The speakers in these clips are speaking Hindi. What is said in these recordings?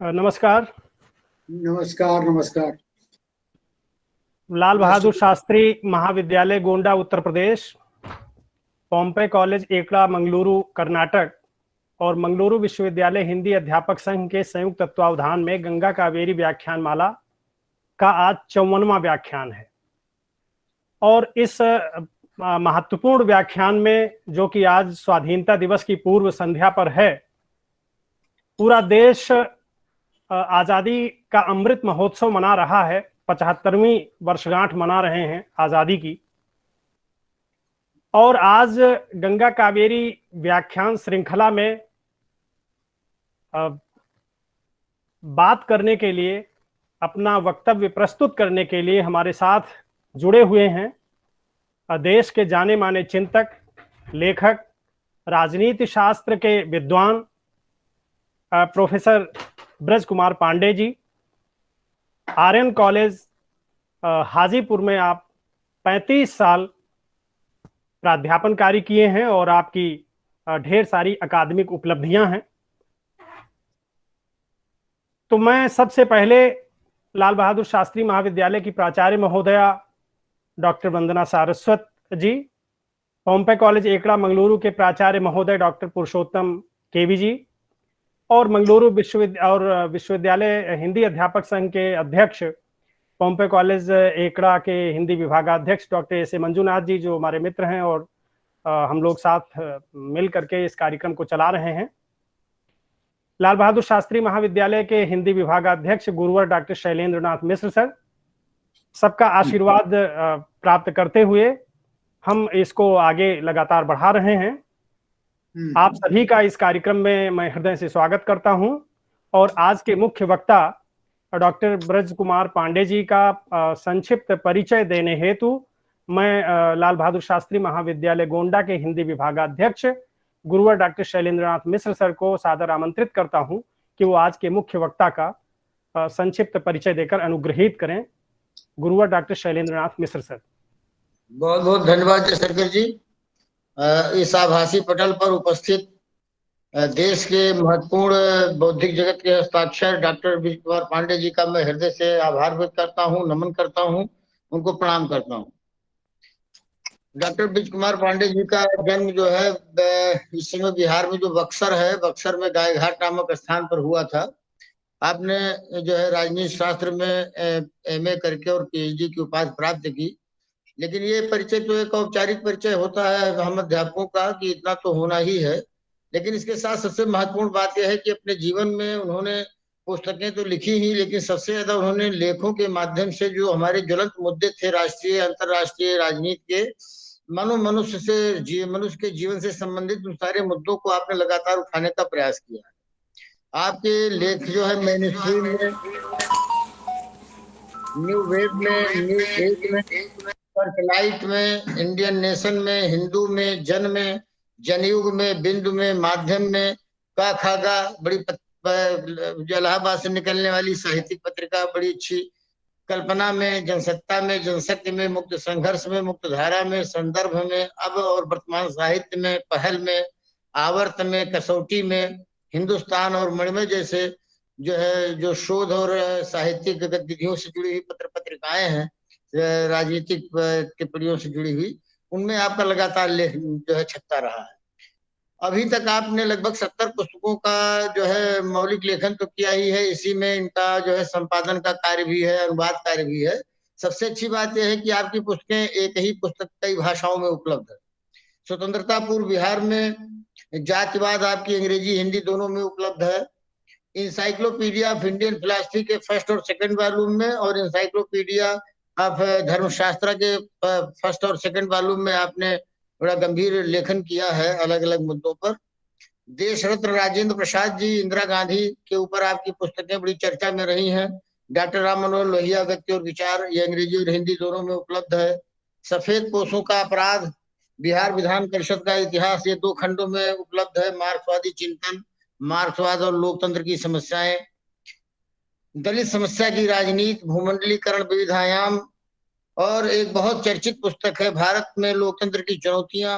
नमस्कार। नमस्कार नमस्कार। लाल बहादुर शास्त्री महाविद्यालय गोंडा उत्तर प्रदेश, पोम्पे कॉलेज एकड़ा मंगलुरु कर्नाटक और मंगलुरु विश्वविद्यालय हिंदी अध्यापक संघ के संयुक्त तत्वावधान में गंगा कावेरी व्याख्यान माला का आज 54वां व्याख्यान है। और इस महत्वपूर्ण व्याख्यान में, जो कि आज स्वाधीनता दिवस की पूर्व संध्या पर है, पूरा देश आजादी का अमृत महोत्सव मना रहा है। 75वीं वर्षगांठ मना रहे हैं आजादी की। और आज गंगा कावेरी व्याख्यान श्रृंखला में बात करने के लिए, अपना वक्तव्य प्रस्तुत करने के लिए हमारे साथ जुड़े हुए हैं देश के जाने माने चिंतक, लेखक, राजनीति शास्त्र के विद्वान प्रोफेसर ब्रज कुमार पांडे जी। आर्यन कॉलेज हाजीपुर में आप 35 साल प्राध्यापन कार्य किए हैं और आपकी ढेर सारी अकादमिक उपलब्धियां हैं। तो मैं सबसे पहले लाल बहादुर शास्त्री महाविद्यालय की प्राचार्य महोदया डॉक्टर वंदना सारस्वत जी, पोम्पे कॉलेज एकड़ा मंगलुरु के प्राचार्य महोदय डॉक्टर पुरुषोत्तम केवी जी और मंगलुरु विश्वविद्यालय हिंदी अध्यापक संघ के अध्यक्ष, पोम्पे कॉलेज एकड़ा के हिंदी विभागाध्यक्ष डॉक्टर एस ए मंजुनाथ जी, जो हमारे मित्र हैं और हम लोग साथ मिल करके इस कार्यक्रम को चला रहे हैं। लाल बहादुर शास्त्री महाविद्यालय के हिंदी विभागाध्यक्ष गुरुवर डॉक्टर शैलेंद्र नाथ मिश्र सर, सबका आशीर्वाद प्राप्त करते हुए हम इसको आगे लगातार बढ़ा रहे हैं। आप सभी का इस कार्यक्रम में मैं हृदय से स्वागत करता हूं। और आज के मुख्य वक्ता डॉक्टर ब्रज कुमार पांडे जी का संक्षिप्त परिचय देने हेतु मैं लाल बहादुर शास्त्री महाविद्यालय गोंडा के हिंदी विभागाध्यक्ष गुरुवर डॉक्टर शैलेंद्रनाथ मिश्र सर को सादर आमंत्रित करता हूं कि वो आज के मुख्य वक्ता का संक्षिप्त परिचय देकर अनुग्रहित करें। गुरुवर डॉक्टर शैलेंद्रनाथ मिश्र सर। बहुत बहुत धन्यवाद जयशंकर जी। इस आभासी पटल पर उपस्थित देश के महत्वपूर्ण बौद्धिक जगत के हस्ताक्षर डॉक्टर ब्रज कुमार पांडे जी का मैं हृदय से आभार व्यक्त करता हूँ, नमन करता हूँ, उनको प्रणाम करता हूँ। डॉक्टर ब्रज कुमार पांडे जी का जन्म जो है इस समय बिहार में जो बक्सर है, बक्सर में गायघाट नामक स्थान पर हुआ था। आपने जो है राजनीति शास्त्र में एमए करके और पीएचडी की उपाधि प्राप्त की। लेकिन ये परिचय तो एक औपचारिक परिचय होता है हम अध्यापकों का कि इतना तो होना ही है। लेकिन इसके साथ सबसे महत्वपूर्ण बात यह है कि अपने जीवन में उन्होंने पुस्तकें तो लिखी ही, लेकिन सबसे ज्यादा उन्होंने लेखों के माध्यम से जो हमारे ज्वलंत मुद्दे थे राष्ट्रीय अंतर्राष्ट्रीय राजनीति के, मनुष्य के जीवन से संबंधित उन सारे मुद्दों को आपने लगातार उठाने का प्रयास किया है। आपके लेख जो है मेनस्ट्रीम में, न्यू वेव में, न्यू एज में, सर्चलाइट में, इंडियन नेशन में, हिंदू में, जन में, जनयुग में, बिंदु में, माध्यम में, का खागा, बड़ी जो इलाहाबाद से निकलने वाली साहित्यिक पत्रिका, बड़ी अच्छी, कल्पना में, जनसत्ता में, जनशक्ति में, मुक्त संघर्ष में, मुक्त धारा में, संदर्भ में, अब और वर्तमान साहित्य में, पहल में, आवर्त में, कसौटी में, हिंदुस्तान और मणिमय जैसे जो है जो शोध और साहित्यिक गतिविधियों से जुड़ी हुई पत्र पत्रिकाएं हैं, राजनीतिक टिप्पणियों से जुड़ी हुई, उनमें आपका लगातार लेख जो है छपता रहा है। अभी तक आपने लगभग 70 पुस्तकों का जो है मौलिक लेखन तो किया ही है। इसी में इनका जो है संपादन का कार्य भी है, अनुवाद कार्य भी है। सबसे अच्छी बात यह है कि आपकी पुस्तकें एक ही पुस्तक कई भाषाओं में उपलब्ध है। स्वतंत्रता पूर्व बिहार में जातिवाद आपकी अंग्रेजी हिंदी दोनों में उपलब्ध है। इंसाइक्लोपीडिया ऑफ इंडियन फिलॉसफी के फर्स्ट और सेकंड वॉल्यूम में, और इंसाइक्लोपीडिया ऑफ धर्मशास्त्र के फर्स्ट और सेकंड वॉल्यूम में आपने बड़ा गंभीर लेखन किया है अलग अलग मुद्दों पर। देश रत्न राजेंद्र प्रसाद जी, इंदिरा गांधी के ऊपर आपकी पुस्तकें बड़ी चर्चा में रही हैं। डॉक्टर राम मनोहर लोहिया, व्यक्ति और विचार, ये अंग्रेजी और हिंदी दोनों में उपलब्ध है। सफेद पोषों का अपराध, बिहार विधान परिषद का इतिहास, ये 2 खंडों में उपलब्ध है। मार्क्सवादी चिंतन, मार्क्सवाद और लोकतंत्र की समस्याएं, दलित समस्या की राजनीति, भूमंडलीकरण, विविध आयाम, और एक बहुत चर्चित पुस्तक है भारत में लोकतंत्र की चुनौतियां,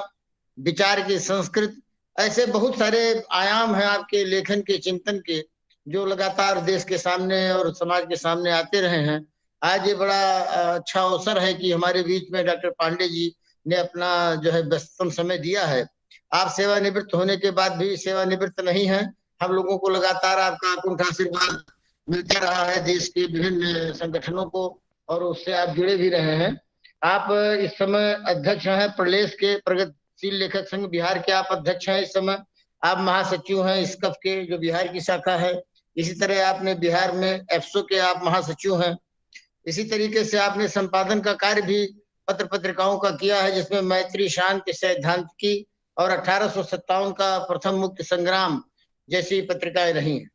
विचार की संस्कृत। ऐसे बहुत सारे आयाम हैं आपके लेखन के, चिंतन के, जो लगातार देश के सामने और समाज के सामने आते रहे हैं। आज ये बड़ा अच्छा अवसर है कि हमारे बीच में डॉक्टर पांडे जी ने अपना जो है व्यस्ततम समय दिया है। आप सेवानिवृत्त होने के बाद भी सेवानिवृत्त नहीं है। हम लोगों को लगातार आपका अकुंठ आशीर्वाद मिलता रहा है, देश के विभिन्न संगठनों को, और उससे आप जुड़े भी रहे हैं। आप इस समय अध्यक्ष हैं प्रलेस के प्रगतिशील लेखक संघ बिहार के, आप अध्यक्ष हैं इस समय। आप महासचिव हैं स्कफ के, जो बिहार की शाखा है। इसी तरह आपने बिहार में एफसो के आप महासचिव हैं। इसी तरीके से आपने संपादन का कार्य भी पत्र पत्रिकाओं का किया है, जिसमें मैत्री, शांति, सैद्धांतिकी और 1857 का प्रथम मुक्त संग्राम जैसी पत्रिकाएं रही हैं।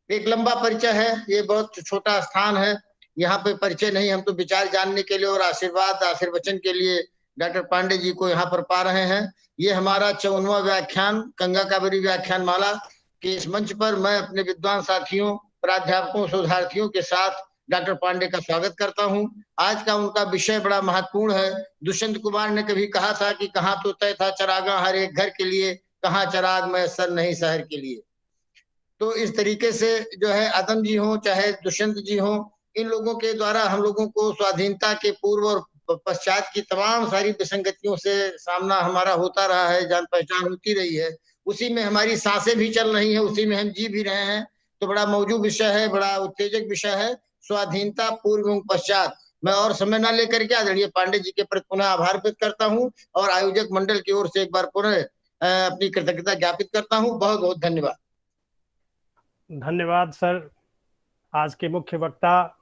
एक लंबा परिचय है, ये बहुत छोटा स्थान है, यहाँ पे परिचय नहीं, हम तो विचार जानने के लिए और आशीर्वाद आशीर्वचन के लिए डॉक्टर पांडे जी को यहाँ पर पा रहे हैं। ये हमारा 54वां व्याख्यान गंगा कावेरी व्याख्यान माला के इस मंच पर मैं अपने विद्वान साथियों, प्राध्यापकों, शोधार्थियों के साथ डॉक्टर पांडे का स्वागत करता हूँ। आज का उनका विषय बड़ा महत्वपूर्ण है। दुष्यंत कुमार ने कभी कहा था कि कहाँ तो तय था चरागा हर एक घर के लिए, कहाँ चराग मैं सर नहीं शहर के लिए। तो इस तरीके से जो है आदम जी हो चाहे दुष्यंत जी हो, इन लोगों के द्वारा हम लोगों को स्वाधीनता के पूर्व और पश्चात की तमाम सारी विसंगतियों से सामना हमारा होता रहा है, जान पहचान होती रही है। उसी में हमारी सांसें भी चल रही हैं, उसी में हम जी भी रहे हैं। तो बड़ा मौजूद विषय है, बड़ा उत्तेजक विषय है, स्वाधीनता पूर्व एवं पश्चात। मैं और समय ना लेकर के आदरणीय पांडे जी के प्रति पुनः आभार व्यक्त करता हूँ और आयोजक मंडल की ओर से एक बार पुनः अपनी कृतज्ञता ज्ञापित करता हूँ। बहुत बहुत धन्यवाद। धन्यवाद सर। आज के मुख्य वक्ता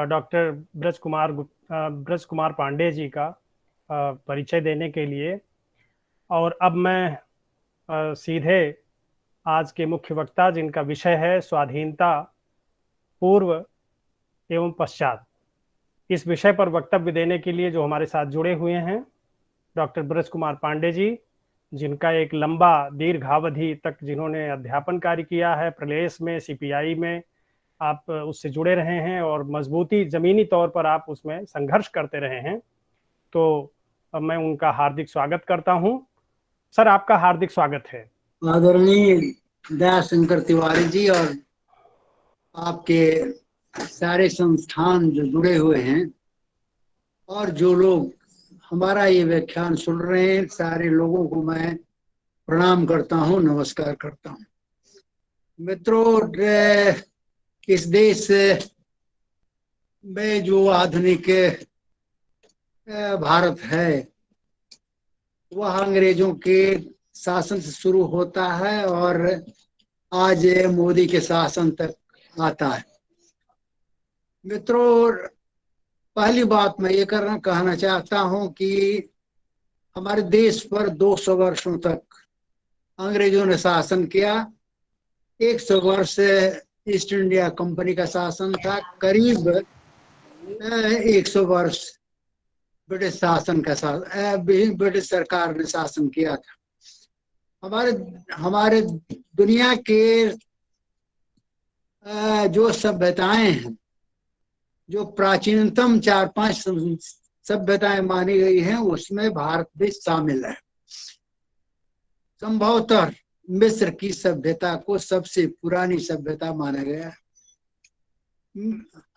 डॉक्टर ब्रज कुमार पांडे जी का परिचय देने के लिए। और अब मैं सीधे आज के मुख्य वक्ता, जिनका विषय है स्वाधीनता पूर्व एवं पश्चात, इस विषय पर वक्तव्य देने के लिए जो हमारे साथ जुड़े हुए हैं डॉक्टर ब्रज कुमार पांडे जी, जिनका एक लंबा दीर्घावधि तक जिन्होंने अध्यापन कार्य किया है प्रलेस में, सीपीआई में आप उससे जुड़े रहे हैं और मजबूती जमीनी तौर पर आप उसमें संघर्ष करते रहे हैं। तो अब मैं उनका हार्दिक स्वागत करता हूं। सर, आपका हार्दिक स्वागत है। आदरणीय दयाशंकर तिवारी जी और आपके सारे संस्थान जो जुड़े हुए हैं और जो लोग हमारा ये व्याख्यान सुन रहे हैं, सारे लोगों को मैं प्रणाम करता हूँ, नमस्कार करता हूँ। मित्रों, इस देश में जो आधुनिक भारत है वह अंग्रेजों के शासन से शुरू होता है और आज मोदी के शासन तक आता है। मित्रों, पहली बात मैं ये कहना चाहता हूं कि हमारे देश पर 200 वर्षों तक अंग्रेजों ने शासन किया। 100 वर्ष ईस्ट इंडिया कंपनी का शासन था, करीब 100 वर्ष ब्रिटिश शासन का ब्रिटिश सरकार ने शासन किया था। हमारे दुनिया के जो सभ्यताएं हैं, जो प्राचीनतम 4-5 सभ्यताएं मानी गई हैं, उसमें भारत भी शामिल है। संभवतः मिस्र की सभ्यता को सबसे पुरानी सभ्यता माना गया है।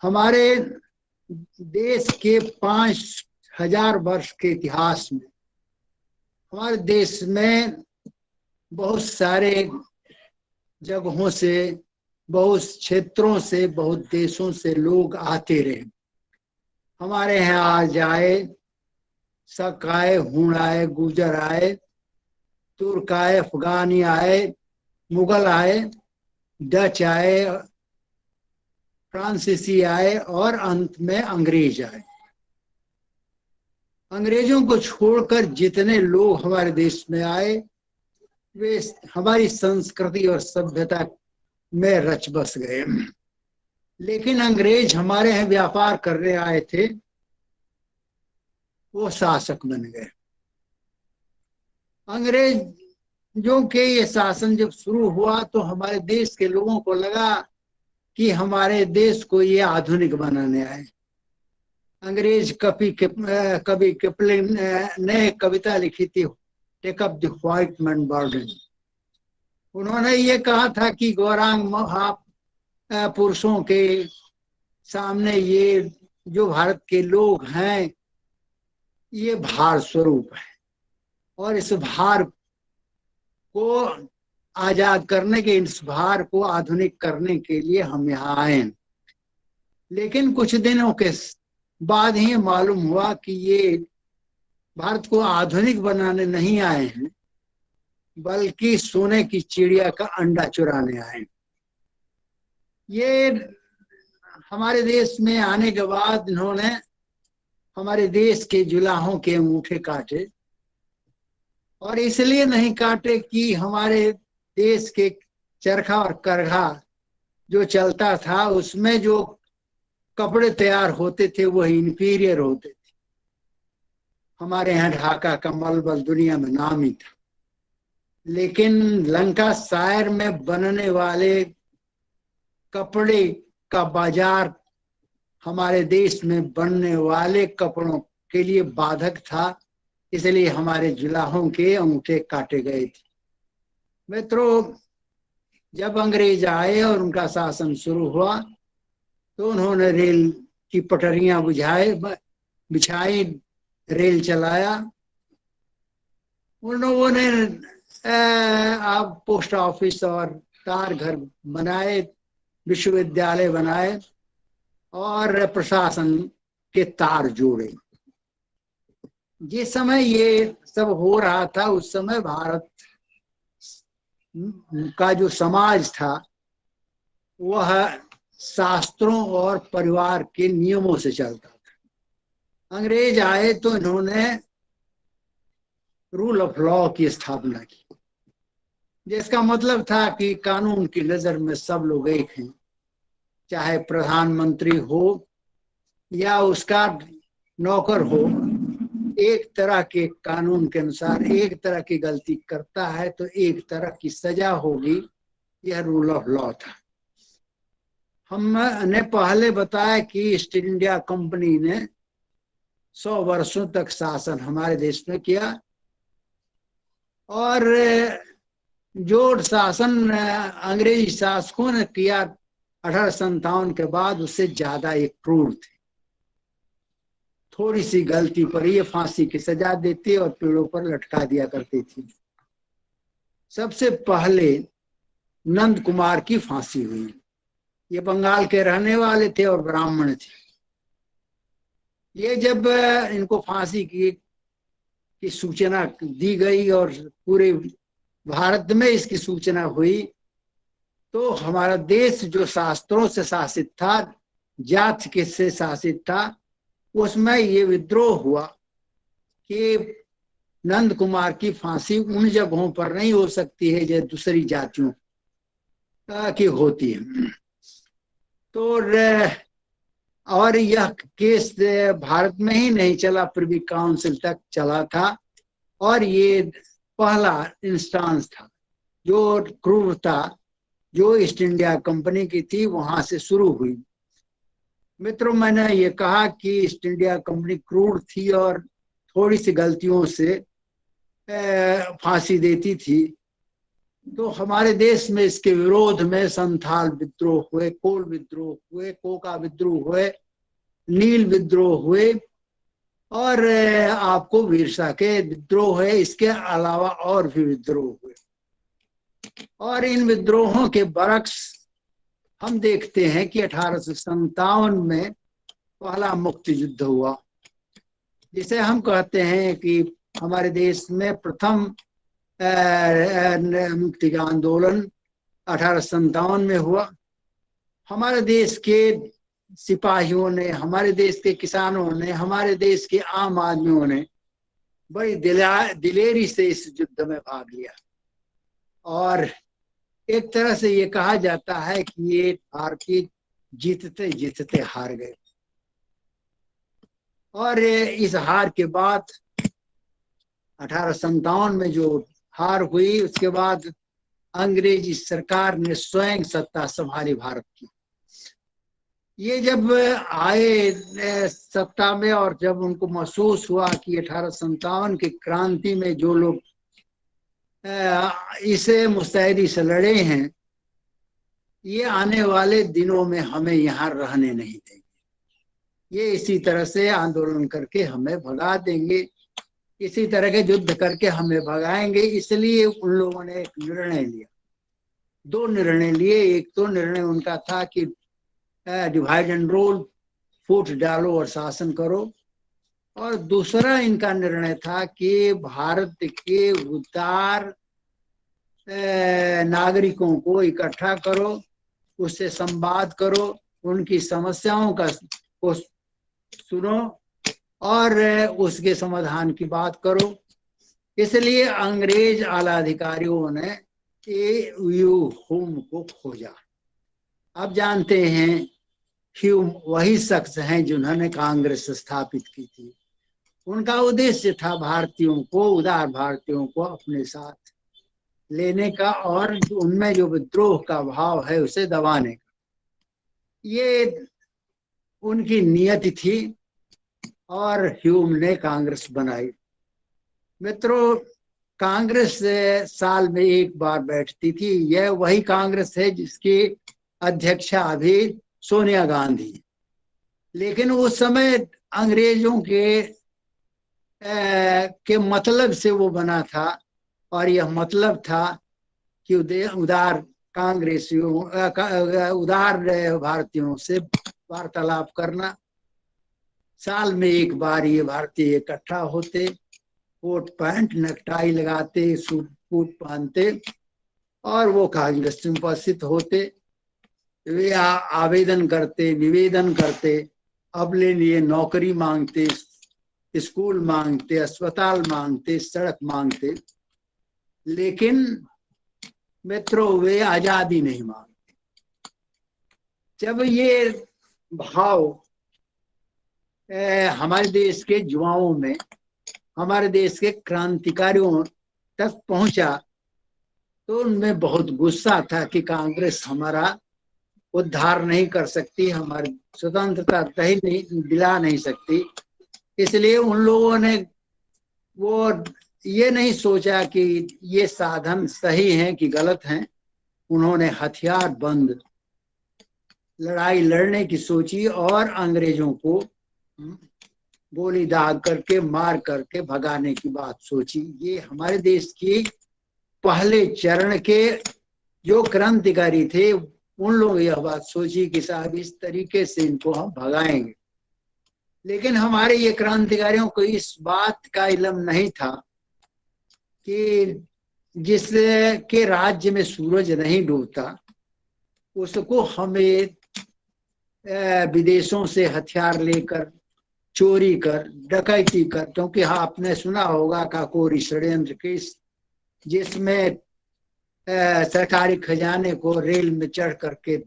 हमारे देश के 5000 वर्ष के इतिहास में हमारे देश में बहुत सारे जगहों से, बहुत क्षेत्रों से, बहुत देशों से लोग आते रहे। हमारे यहाँ आज आए, शक आए, हूण आए, गुजर आए, तुर्क आए, अफगानी आए, मुगल आए, डच आए, फ्रांसीसी आए और अंत में अंग्रेज आए। अंग्रेजों को छोड़कर जितने लोग हमारे देश में आए वे हमारी संस्कृति और सभ्यता में रच बस गए। लेकिन अंग्रेज हमारे यहाँ व्यापार करने आए थे, वो शासक बन गए। अंग्रेजों के ये शासन जब शुरू हुआ तो हमारे देश के लोगों को लगा कि हमारे देश को ये आधुनिक बनाने आए। अंग्रेज कवि किपलिंग ने कविता लिखी थी, take up the white man burden. उन्होंने ये कहा था कि गौरांग आप पुरुषों के सामने ये जो भारत के लोग हैं ये भार स्वरूप है, और इस भार को आजाद करने के, इस भार को आधुनिक करने के लिए हम यहाँ आए। लेकिन कुछ दिनों के बाद ही मालूम हुआ कि ये भारत को आधुनिक बनाने नहीं आए हैं, बल्कि सोने की चिड़िया का अंडा चुराने आए। ये हमारे देश में आने के बाद इन्होंने हमारे देश के जुलाहों के अंगूठे काटे, और इसलिए नहीं काटे कि हमारे देश के चरखा और करघा जो चलता था उसमें जो कपड़े तैयार होते थे वो इंफीरियर होते थे। हमारे यहाँ ढाका का मलबल दुनिया में नामी था, लेकिन लंकाशायर में बनने वाले कपड़े का बाजार हमारे देश में बनने वाले कपड़ों के लिए बाधक था, इसलिए हमारे जुलाहों के अंगूठे काटे गए थे। मित्रों, जब अंग्रेज आए और उनका शासन शुरू हुआ तो उन्होंने रेल की पटरियां बिछाई, रेल चलाया। उन लोगों ने अब पोस्ट ऑफिस और तार घर बनाए, विश्वविद्यालय बनाए और प्रशासन के तार जोड़े। जिस समय ये सब हो रहा था उस समय भारत का जो समाज था वह शास्त्रों और परिवार के नियमों से चलता था। अंग्रेज आए तो इन्होंने रूल ऑफ लॉ की स्थापना की, जिसका मतलब था कि कानून की नजर में सब लोग एक हैं, चाहे प्रधानमंत्री हो या उसका नौकर हो। एक तरह के कानून के अनुसार एक तरह की गलती करता है तो एक तरह की सजा होगी, यह रूल ऑफ लॉ था। हमने पहले बताया कि ईस्ट इंडिया कंपनी ने 100 वर्षों तक शासन हमारे देश में किया, और जो शासन अंग्रेजी शासकों ने किया 1857 के बाद उससे ज्यादा एक क्रूर थे। थोड़ी सी गलती पर ये फांसी की सजा देते और पेड़ों पर लटका दिया करती थी। सबसे पहले नंद कुमार की फांसी हुई। ये बंगाल के रहने वाले थे और ब्राह्मण थे। ये जब इनको फांसी की सूचना दी गई और पूरे भारत में इसकी सूचना हुई तो हमारा देश जो शास्त्रों से शासित था, जात के से शासित था, उसमें ये विद्रोह हुआ कि नंद कुमार की फांसी उन जगहों पर नहीं हो सकती है जो दूसरी जातियों की होती है। तो और यह केस भारत में ही नहीं चला, प्रिवी काउंसिल तक चला था, और ये पहला इंस्टांस था। जो क्रूरता जो ईस्ट इंडिया कंपनी की थी वहां से शुरू हुई। मित्रों, मैंने ये कहा कि ईस्ट इंडिया कंपनी क्रूर थी और थोड़ी सी गलतियों से फांसी देती थी। तो हमारे देश में इसके विरोध में संथाल विद्रोह हुए, कोल विद्रोह हुए, कोका विद्रोह हुए, नील विद्रोह हुए, और आपको वीरसा के विद्रोह है। इसके अलावा और भी विद्रोह हुए, और इन विद्रोहों के बरक्स हम देखते हैं कि 1857 में पहला मुक्ति युद्ध हुआ, जिसे हम कहते हैं कि हमारे देश में प्रथम मुक्ति का आंदोलन 1857 में हुआ। हमारे देश के सिपाहियों ने, हमारे देश के किसानों ने, हमारे देश के आम आदमियों ने बड़ी दिलेरी से इस युद्ध में भाग लिया, और एक तरह से ये कहा जाता है कि ये भारतीय जीतते जीतते हार गए। और इस हार के बाद 1857 में जो हार हुई उसके बाद अंग्रेजी सरकार ने स्वयं सत्ता संभाली भारत की। ये जब आए सत्ता में और जब उनको महसूस हुआ कि 1857 की क्रांति में जो लोग इसे मुस्तैदी से लड़े हैं ये आने वाले दिनों में हमें यहाँ रहने नहीं देंगे। ये इसी तरह से आंदोलन करके हमें भगा देंगे, इसी तरह के युद्ध करके हमें भगाएंगे। इसलिए उन लोगों ने एक निर्णय लिया, दो निर्णय लिए। एक तो निर्णय उनका था कि डिवाइड एंड रूल, फूट डालो और शासन करो। और दूसरा इनका निर्णय था कि भारत के उदार नागरिकों को इकट्ठा करो, उससे संवाद करो, उनकी समस्याओं को सुनो और उसके समाधान की बात करो। इसलिए अंग्रेज आला अधिकारियों ने ह्यूम को खोजा। अब जानते हैं ह्यूम वही शख्स हैं जिन्होंने कांग्रेस स्थापित की थी। उनका उद्देश्य था भारतीयों को, उदार भारतीयों को अपने साथ लेने का और उनमें जो विद्रोह का भाव है उसे दबाने का। ये उनकी नियति थी और ह्यूम ने कांग्रेस बनाई। मित्रों, कांग्रेस साल में एक बार बैठती थी। यह वही कांग्रेस है जिसकी अध्यक्षा अभी सोनिया गांधी। लेकिन उस समय अंग्रेजों के मतलब से वो बना था और यह मतलब था कि उदार कांग्रेसियों उदार भारतीयों से वार्तालाप करना। साल में एक बार ये भारतीय इकट्ठा होते, कोट पैंट नेकटाई लगाते, सूट बूट पहनते और वो कांग्रेस में उपस्थित होते। वे आवेदन करते, निवेदन करते, अपने लिए नौकरी मांगते, स्कूल मांगते, अस्पताल मांगते, सड़क मांगते। लेकिन मित्रों, वे आजादी नहीं मांगते। जब ये भाव हमारे देश के युवाओं में, हमारे देश के क्रांतिकारियों तक पहुंचा तो उनमें बहुत गुस्सा था कि कांग्रेस हमारा उद्धार नहीं कर सकती, हमारी स्वतंत्रता दिला नहीं सकती। इसलिए उन लोगों ने वो ये नहीं सोचा कि ये साधन सही हैं कि गलत हैं। उन्होंने हथियार बंद लड़ाई लड़ने की सोची और अंग्रेजों को गोली दाग करके, मार करके भगाने की बात सोची। ये हमारे देश की पहले चरण के जो क्रांतिकारी थे उन लोग यह बात सोची कि साहब इस तरीके से इनको हम भगाएंगे। लेकिन हमारे ये क्रांतिकारियों को इस बात का इल्म नहीं था कि जिसके राज्य में सूरज नहीं डूबता उसको हमें विदेशों से हथियार लेकर, चोरी कर, डकैती कर, क्योंकि हाँ आपने सुना होगा काकोरी षड्यंत्र केस, जिसमें सरकारी खजाने को रेल में चढ़ करके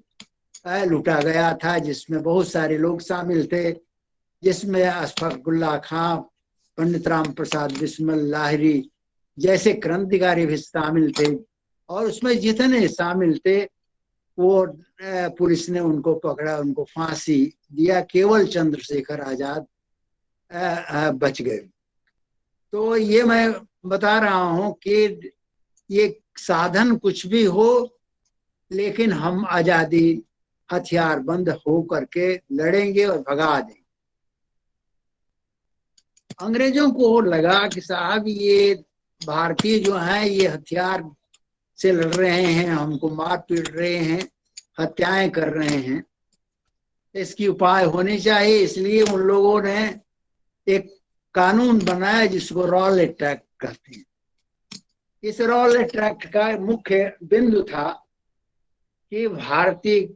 लूटा गया था, जिसमें बहुत सारे लोग शामिल थे, जिसमें अशफाकुल्ला खां, पंडित राम प्रसाद बिस्मिल, लाहिरी जैसे क्रांतिकारी भी शामिल थे। और उसमें जितने शामिल थे वो पुलिस ने उनको पकड़ा, उनको फांसी दिया। केवल चंद्रशेखर आजाद बच गए। तो ये मैं बता रहा हूं कि ये साधन कुछ भी हो लेकिन हम आजादी हथियार बंद हो करके लड़ेंगे और भगा देंगे। अंग्रेजों को लगा कि साहब ये भारतीय जो हैं ये हथियार से लड़ रहे हैं, हमको मार पीट रहे हैं, हत्याएं कर रहे हैं, इसकी उपाय होनी चाहिए। इसलिए उन लोगों ने एक कानून बनाया जिसको रॉलेट एक्ट कहते हैं। इस रॉलेट एक्ट का मुख्य बिंदु था कि भारतीय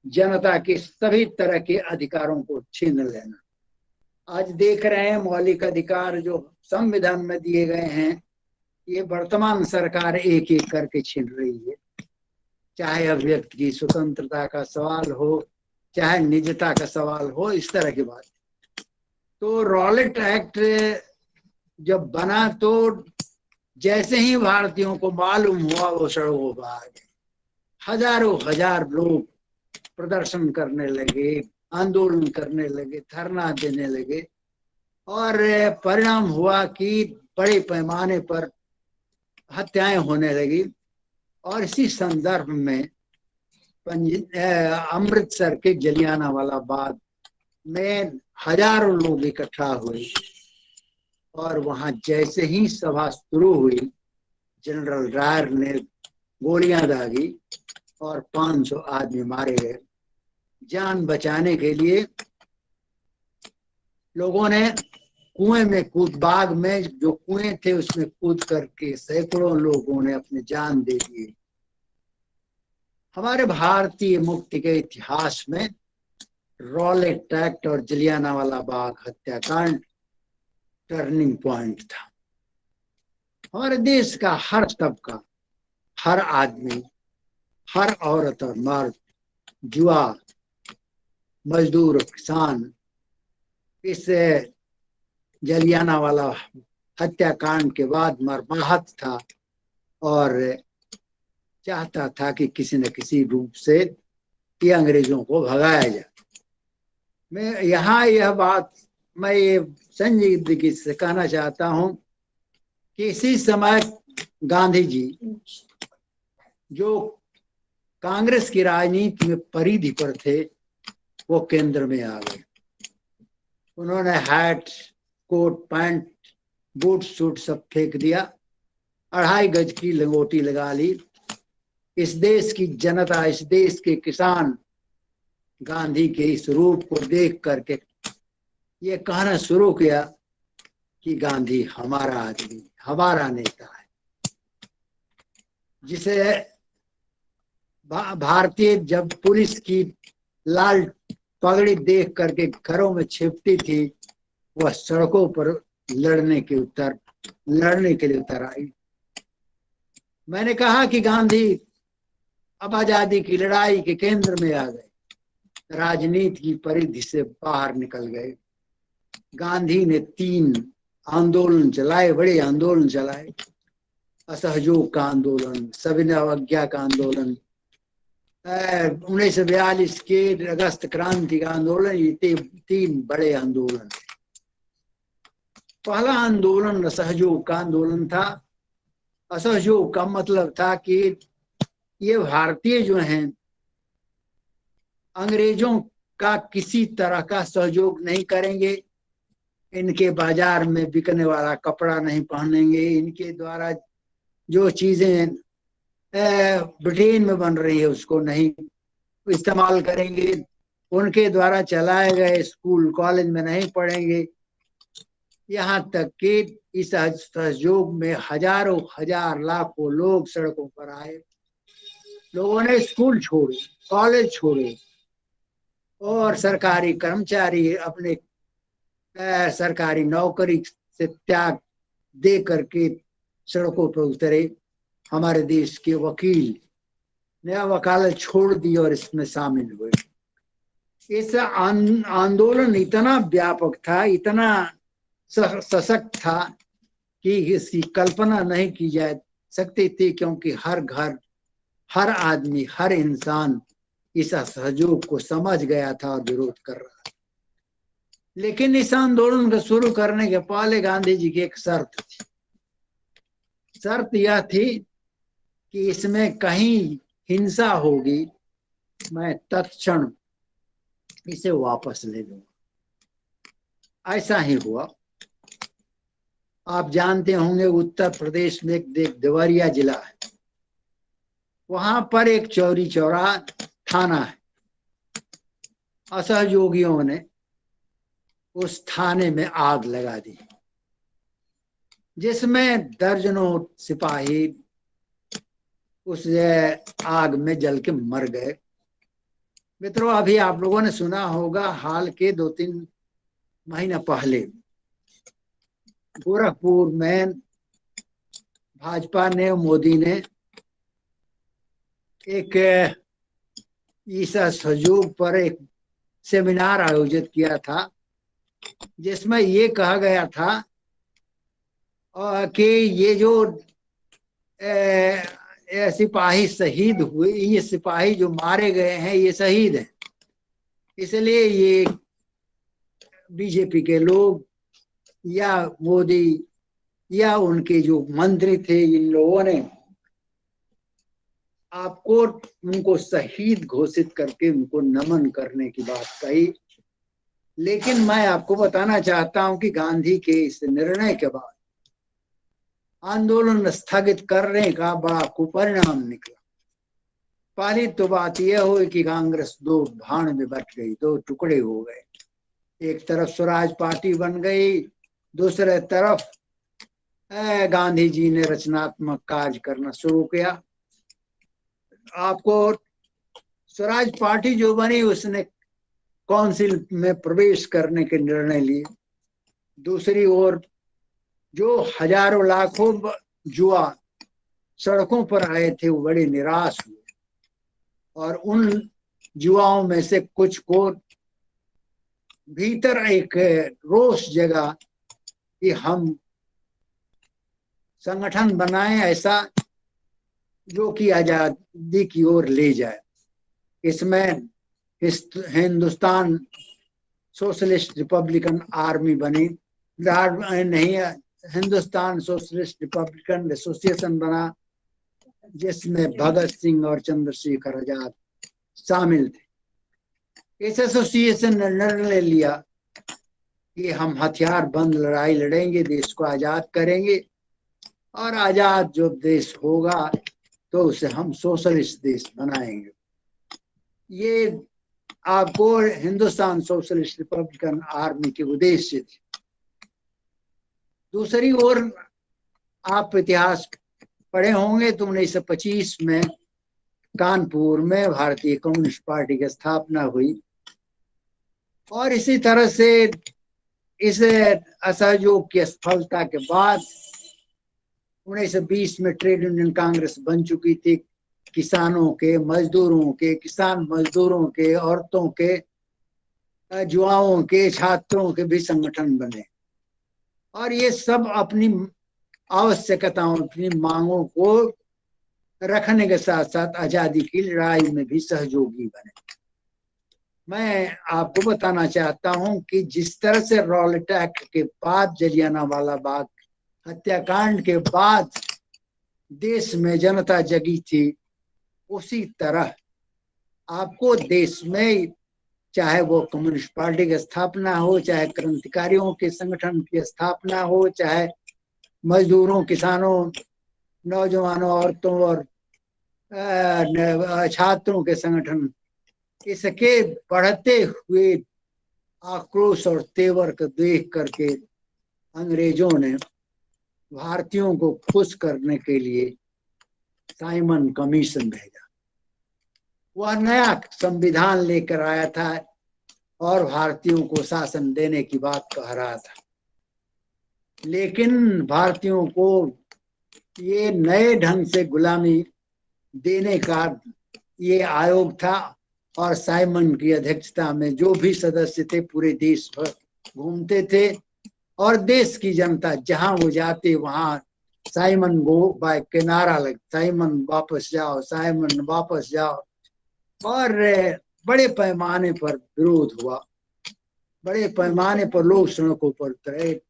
जनता के सभी तरह के अधिकारों को छीन लेना। आज देख रहे हैं मौलिक अधिकार जो संविधान में दिए गए हैं ये वर्तमान सरकार एक एक करके छीन रही है। चाहे अभिव्यक्ति की स्वतंत्रता का सवाल हो, चाहे निजता का सवाल हो, इस तरह की बात। तो रॉलेट एक्ट जब बना तो जैसे ही भारतीयों को मालूम हुआ वो सड़कों पर आ गए। हजारों हजार लोग प्रदर्शन करने लगे, आंदोलन करने लगे, धरना देने लगे और परिणाम हुआ कि बड़े पैमाने पर हत्याएं होने लगी। और इसी संदर्भ में अमृतसर के जलियांवाला बाग में हजारों लोग इकट्ठा हुए और वहां जैसे ही सभा शुरू हुई, जनरल डायर ने गोलियां दागी और 500 आदमी मारे गए। जान बचाने के लिए लोगों ने कुएं में बाग में जो कुएं थे उसमें कूद करके सैकड़ों लोगों ने अपनी जान दे दी। हमारे भारतीय मुक्ति के इतिहास में रॉलेट एक्ट और जलियांवाला बाग हत्याकांड टर्निंग पॉइंट था। हमारे देश का हर तबका, हर आदमी, हर औरत और मर्द, जुआ, मजदूर, किसान इस जलियांवाला हत्याकांड के बाद मर्माहत था और चाहता था कि किसी न किसी रूप से ये अंग्रेजों को भगाया जाए। मैं यहाँ यह बात मैं ये संजीदगी से कहना चाहता हूँ कि इसी समय गांधी जी जो कांग्रेस की राजनीति में परिधि पर थे वो केंद्र में आ गए। उन्होंने hat, coat, pant, boot suit सब फेंक दिया, 2.5 गज की लंगोटी लगा ली। इस देश की जनता, इस देश के किसान गांधी के इस रूप को देख करके ये कहना शुरू किया कि गांधी हमारा आदमी, हमारा नेता है। जिसे भारतीय जब पुलिस की लाल पगड़ी देख करके घरों में छिपती थी, वह सड़कों पर लड़ने के लिए उतर आई। मैंने कहा कि गांधी अब आजादी की लड़ाई के केंद्र में आ गए, राजनीति की परिधि से बाहर निकल गए। गांधी ने 3 आंदोलन चलाए, बड़े आंदोलन चलाए। असहयोग का आंदोलन, सविनय अवज्ञा का आंदोलन, 1942 के अगस्त क्रांति का आंदोलन, ये 3 बड़े आंदोलन। पहला आंदोलन असहयोग का आंदोलन था। असहयोग का मतलब था कि ये भारतीय जो हैं अंग्रेजों का किसी तरह का सहयोग नहीं करेंगे, इनके बाजार में बिकने वाला कपड़ा नहीं पहनेंगे, इनके द्वारा जो चीजें ब्रिटेन में बन रही है उसको नहीं इस्तेमाल करेंगे, उनके द्वारा चलाए गए स्कूल कॉलेज में नहीं पढ़ेंगे। यहाँ तक कि इस सहयोग में हजारों हजार लाखों लोग सड़कों पर आए। लोगों ने स्कूल छोड़े, कॉलेज छोड़े और सरकारी कर्मचारी अपने सरकारी नौकरी से त्याग दे करके सड़कों पर उतरे। हमारे देश के वकील ने वकालत छोड़ दी और इसमें शामिल हुए। इस आंदोलन इतना व्यापक था, इतना सशक्त था कि इसकी कल्पना नहीं की जा सकती थी, क्योंकि हर घर, हर आदमी, हर इंसान इस असहयोग को समझ गया था और विरोध कर रहा था। लेकिन इस आंदोलन को शुरू करने के पहले गांधी जी की एक शर्त थी। शर्त यह थी कि इसमें कहीं हिंसा होगी, मैं तत्क्षण इसे वापस ले लूंगा। ऐसा ही हुआ। आप जानते होंगे उत्तर प्रदेश में एक देवरिया जिला है, वहां पर एक चौरी चौरा थाना है। असहयोगियों ने उस थाने में आग लगा दी, जिसमें दर्जनों सिपाही उस आग में जल के मर गए। मित्रों, अभी आप लोगों ने सुना होगा, हाल के 2-3 महीना पहले गोरखपुर में भाजपा ने, मोदी ने एक इस सहयोग पर एक सेमिनार आयोजित किया था, जिसमें ये कहा गया था कि ये जो सिपाही शहीद हुए, ये सिपाही जो मारे गए हैं ये शहीद हैं, इसलिए ये बीजेपी के लोग या मोदी या उनके जो मंत्री थे, इन लोगों ने आपको उनको शहीद घोषित करके उनको नमन करने की बात कही। लेकिन मैं आपको बताना चाहता हूं कि गांधी के इस निर्णय के बाद आंदोलन स्थगित करने का बड़ा कुपरिणाम निकला। पहली तो बात यह हुई कि कांग्रेस दो भाण में बट गई, दो टुकड़े हो गए। एक तरफ स्वराज पार्टी बन गई, दूसरे तरफ गांधी जी ने रचनात्मक कार्य करना शुरू किया। आपको स्वराज पार्टी जो बनी उसने काउंसिल में प्रवेश करने के निर्णय लिए। दूसरी ओर जो हजारों लाखों युवा सड़कों पर आए थे वो बड़े निराश हुए, और उन युवाओं में से कुछ को भीतर एक रोष जगा कि हम संगठन बनाएं ऐसा जो कि आजादी की ओर ले जाए। इसमें हिंदुस्तान सोशलिस्ट रिपब्लिकन आर्मी बनी, नहीं, हिंदुस्तान सोशलिस्ट रिपब्लिकन एसोसिएशन बना, जिसमें भगत सिंह और चंद्रशेखर आजाद शामिल थे। इस एसोसिएशन ने निर्णय लिया कि हम हथियार बंद लड़ाई लड़ेंगे, देश को आजाद करेंगे, और आजाद जो देश होगा तो उसे हम सोशलिस्ट देश बनाएंगे। ये आपको हिंदुस्तान सोशलिस्ट रिपब्लिकन आर्मी के उद्देश्य थे। दूसरी ओर आप इतिहास पढ़े होंगे तो 1925 में कानपुर में भारतीय कम्युनिस्ट पार्टी की स्थापना हुई, और इसी तरह से इस असहयोग की असफलता के बाद 1920 में ट्रेड यूनियन कांग्रेस बन चुकी थी। किसानों के, मजदूरों के, किसान मजदूरों के, औरतों के, युवाओं के, छात्रों के भी संगठन बने, और ये सब अपनी आवश्यकताओं, अपनी मांगों को रखने के साथ साथ आजादी की लड़ाई में भी सहयोगी बने। मैं आपको बताना चाहता हूं कि जिस तरह से रॉलेट एक्ट के बाद, जलियांवाला बाग हत्याकांड के बाद देश में जनता जगी थी, उसी तरह आपको देश में चाहे वो कम्युनिस्ट पार्टी की स्थापना हो, चाहे क्रांतिकारियों के संगठन की स्थापना हो, चाहे मजदूरों, किसानों, नौजवानों, औरतों और छात्रों के संगठन, इसके बढ़ते हुए आक्रोश और तेवर को देख करके अंग्रेजों ने भारतीयों को खुश करने के लिए साइमन कमीशन भेजा। वह नया संविधान लेकर आया था और भारतीयों को शासन देने की बात कह रहा था, लेकिन भारतीयों को ये नए ढंग से गुलामी देने का ये आयोग था, और साइमन की अध्यक्षता में जो भी सदस्य थे पूरे देश भर घूमते थे, और देश की जनता जहां वो जाते वहां साइमन गो बाय के नारा लग, साइमन वापस जाओ, साइमन वापस जाओ। और बड़े पैमाने पर विरोध हुआ, बड़े पैमाने पर लोग सड़कों पर उतरे,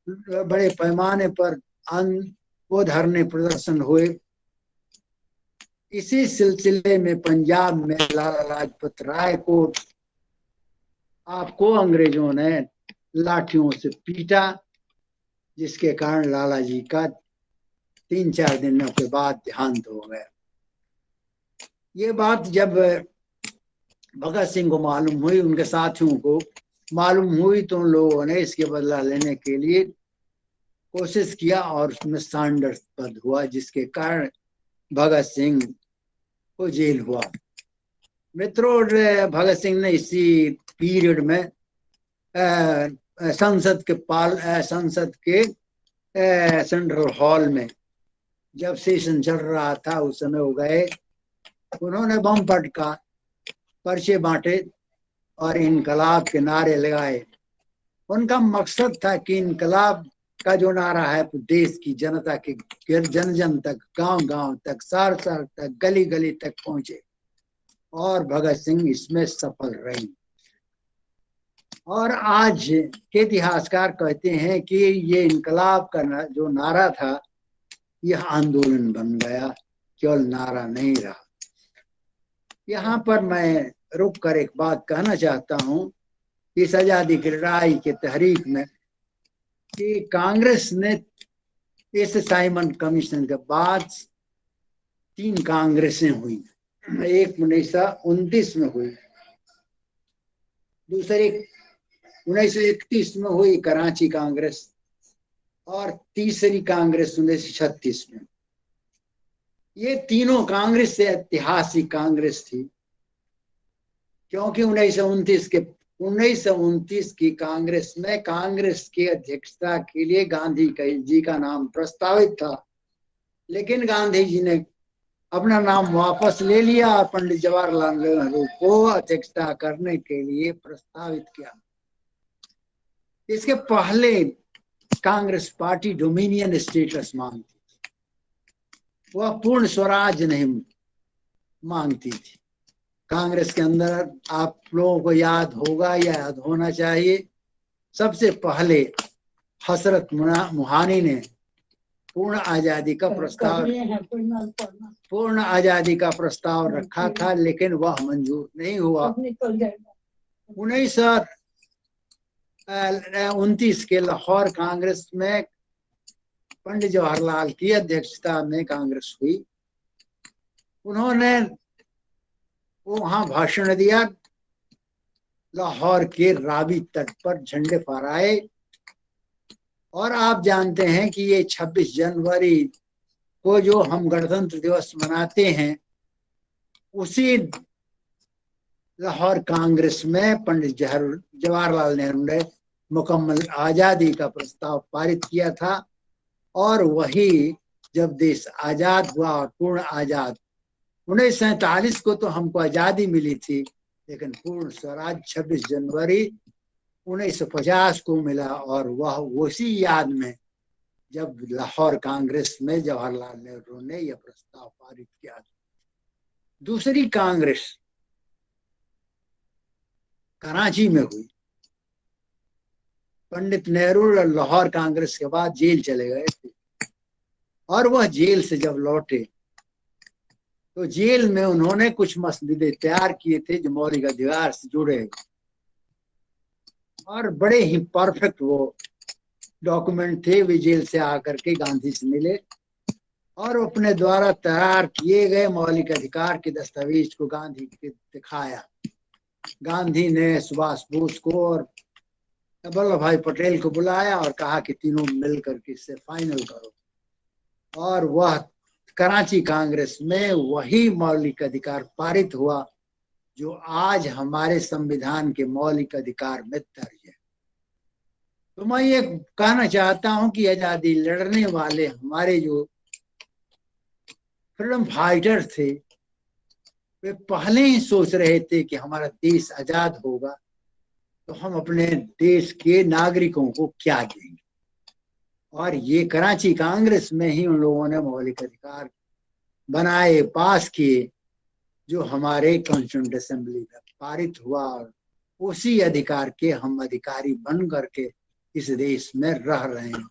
बड़े पैमाने पर वो धरने प्रदर्शन हुए। इसी सिलसिले में पंजाब में लाला लाजपत राय को आपको अंग्रेजों ने लाठियों से पीटा, जिसके कारण लाला जी का 3-4 दिनों के बाद देहांत हो गया। ये बात जब भगत सिंह को मालूम हुई, उनके साथियों को मालूम हुई, तो उन लोगों ने इसके बदला लेने के लिए कोशिश किया, और उसमें सांडर्स पद हुआ, जिसके कारण भगत सिंह को जेल हुआ। मित्रों, भगत सिंह ने इसी पीरियड में संसद के सेंट्रल हॉल में जब सेशन चल रहा था उस समय हो गए, उन्होंने बम पटका, पर्चे बांटे और इनकलाब के नारे लगाए। उनका मकसद था कि इनकलाब का जो नारा है देश की जनता के जन जन तक, गांव गांव तक, शहर शहर तक, गली गली तक पहुंचे, और भगत सिंह इसमें सफल रहे। और आज के इतिहासकार कहते हैं कि ये इनकलाब का जो नारा था यह आंदोलन बन गया, केवल नारा नहीं रहा। यहाँ पर मैं रुक कर एक बात कहना चाहता हूँ, इस आजादी की लड़ाई के तहरीक में कि कांग्रेस ने इस साइमन कमीशन के बाद 3 कांग्रेसें हुई। एक 1929 में हुई, दूसरी 1931 में हुई कराची कांग्रेस, और तीसरी कांग्रेस 1936 में। ये तीनों कांग्रेस से ऐतिहासिक कांग्रेस थी, क्योंकि 1929 की कांग्रेस में कांग्रेस की अध्यक्षता के लिए गांधी जी का नाम प्रस्तावित था, लेकिन गांधी जी ने अपना नाम वापस ले लिया और पंडित जवाहरलाल नेहरू को अध्यक्षता करने के लिए प्रस्तावित किया। इसके पहले कांग्रेस पार्टी डोमिनियन स्टेटस मांगती थी, वह पूर्ण स्वराज नहीं मांगती थी। कांग्रेस के अंदर आप लोगों को याद होगा या याद होना चाहिए, सबसे पहले हसरत मुहानी ने पूर्ण आजादी का प्रस्ताव रखा था, लेकिन वह मंजूर नहीं हुआ। 1929 के लाहौर कांग्रेस में पंडित जवाहरलाल की अध्यक्षता में कांग्रेस हुई। उन्होंने वहां भाषण दिया, लाहौर के रावी तट पर झंडे फहराए, और आप जानते हैं कि ये 26 जनवरी को जो हम गणतंत्र दिवस मनाते हैं, उसी लाहौर कांग्रेस में पंडित जवाहरलाल नेहरू ने मुकम्मल आजादी का प्रस्ताव पारित किया था। और वही जब देश आजाद हुआ और पूर्ण आजाद, 1947 को तो हमको आजादी मिली थी, लेकिन पूर्ण स्वराज 26 जनवरी 1950 को मिला, और वह उसी याद में जब लाहौर कांग्रेस में जवाहरलाल नेहरू ने यह प्रस्ताव पारित किया। दूसरी कांग्रेस कराची में हुई। पंडित नेहरू लाहौर कांग्रेस के बाद जेल चले गए थे, और वह जेल से जब लौटे तो जेल में उन्होंने कुछ मसले तैयार किए थे जो मौलिक अधिकार से जुड़े, और बड़े ही परफेक्ट वो डॉक्यूमेंट थे। वे जेल से आकर के गांधी से मिले और अपने द्वारा तैयार किए गए मौलिक अधिकार के दस्तावेज को गांधी को दिखाया। गांधी ने सुभाष बोस को और वल्लभ भाई पटेल को बुलाया और कहा कि तीनों मिलकर के इसे फाइनल करो, और वह कराची कांग्रेस में वही मौलिक अधिकार पारित हुआ जो आज हमारे संविधान के मौलिक अधिकार में दर्ज है। तो मैं ये कहना चाहता हूं कि आजादी लड़ने वाले हमारे जो फ्रीडम फाइटर थे, वे पहले ही सोच रहे थे कि हमारा देश आजाद होगा तो हम अपने देश के नागरिकों को क्या देंगे, और ये कराची कांग्रेस में ही उन लोगों ने मौलिक अधिकार बनाए, पास किए, जो हमारे कॉन्स्टिट्यूएंट असेंबली में पारित हुआ, और उसी अधिकार के हम अधिकारी बन करके इस देश में रह रहे हैं।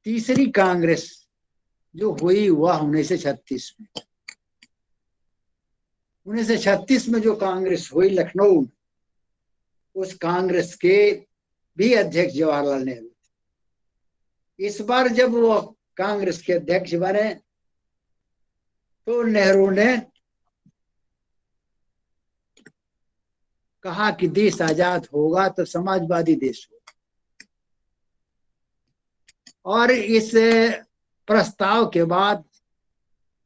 तीसरी कांग्रेस जो हुई वह 1936 में। 1936 में जो कांग्रेस हुई लखनऊ में, उस कांग्रेस के भी अध्यक्ष जवाहरलाल नेहरू थे। इस बार जब वो कांग्रेस के अध्यक्ष बने तो नेहरू ने कहा कि देश आजाद होगा तो समाजवादी देश होगा, और इस प्रस्ताव के बाद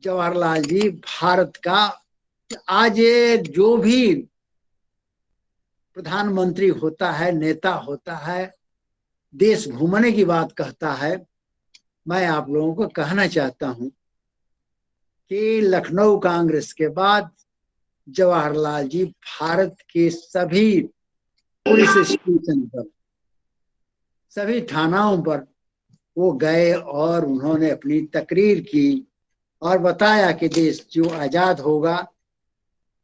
जवाहरलाल जी भारत का आज जो भी प्रधानमंत्री होता है, नेता होता है, देश घूमने की बात कहता है, मैं आप लोगों को कहना चाहता हूं कि लखनऊ कांग्रेस के बाद जवाहरलाल जी भारत के सभी पुलिस स्टेशन पर, सभी थानाओं पर वो गए और उन्होंने अपनी तकरीर की और बताया कि देश जो आजाद होगा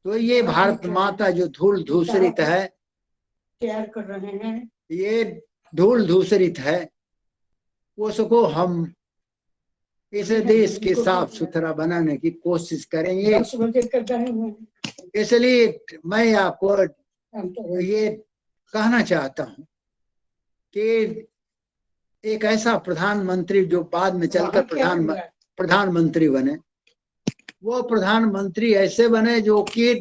तो ये भारत माता जो धूल धूसरित है, तैयार कर रहे हैं, ये धूल धूसरित है, उसको हम इस देश के साफ सुथरा बनाने की कोशिश करेंगे। 10 बजे कर रहे हैं। इसलिए मैं आपको ये कहना चाहता हूं कि एक ऐसा प्रधानमंत्री जो बाद में चलकर प्रधानमंत्री बने, वो प्रधानमंत्री ऐसे बने जो कि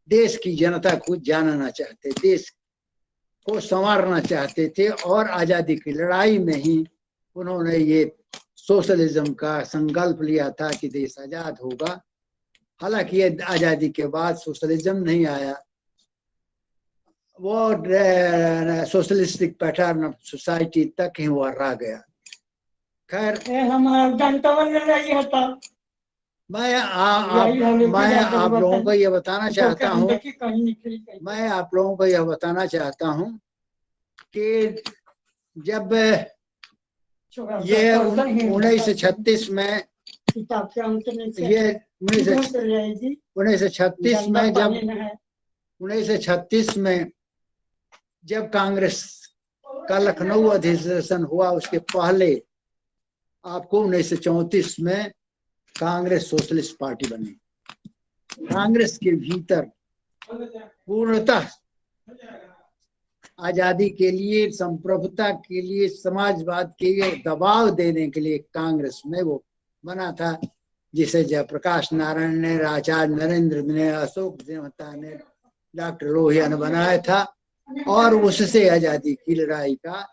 देश की जनता को जानना चाहते, देश को संवारना चाहते थे, और आजादी की लड़ाई में ही उन्होंने ये सोशलिज्म का संकल्प लिया था कि देश आजाद होगा। हालांकि ये आजादी के बाद सोशलिज्म नहीं आया, वो सोशलिस्टिक पैटर्न ऑफ सोसाइटी तक ही वो रह गया। खैर हमारा जनता बन रही था। मैं आप लोगों को ये बताना चाहता हूँ, मैं आप लोगों को यह बताना चाहता हूँ कि जब ये 1936 में, ये 1936 में, जब 1936 में जब कांग्रेस का लखनऊ अधिवेशन हुआ, उसके पहले आपको 1934 में कांग्रेस सोशलिस्ट पार्टी बनी। कांग्रेस के भीतर पूर्णतः आजादी के लिए, संप्रभुता के लिए, समाजवाद के लिए दबाव देने के लिए कांग्रेस में वो बना था, जिसे जयप्रकाश नारायण ने, आचार्य नरेंद्र ने, अशोक देवता ने, डॉक्टर लोहिया ने बनाया था, और उससे आजादी की लड़ाई का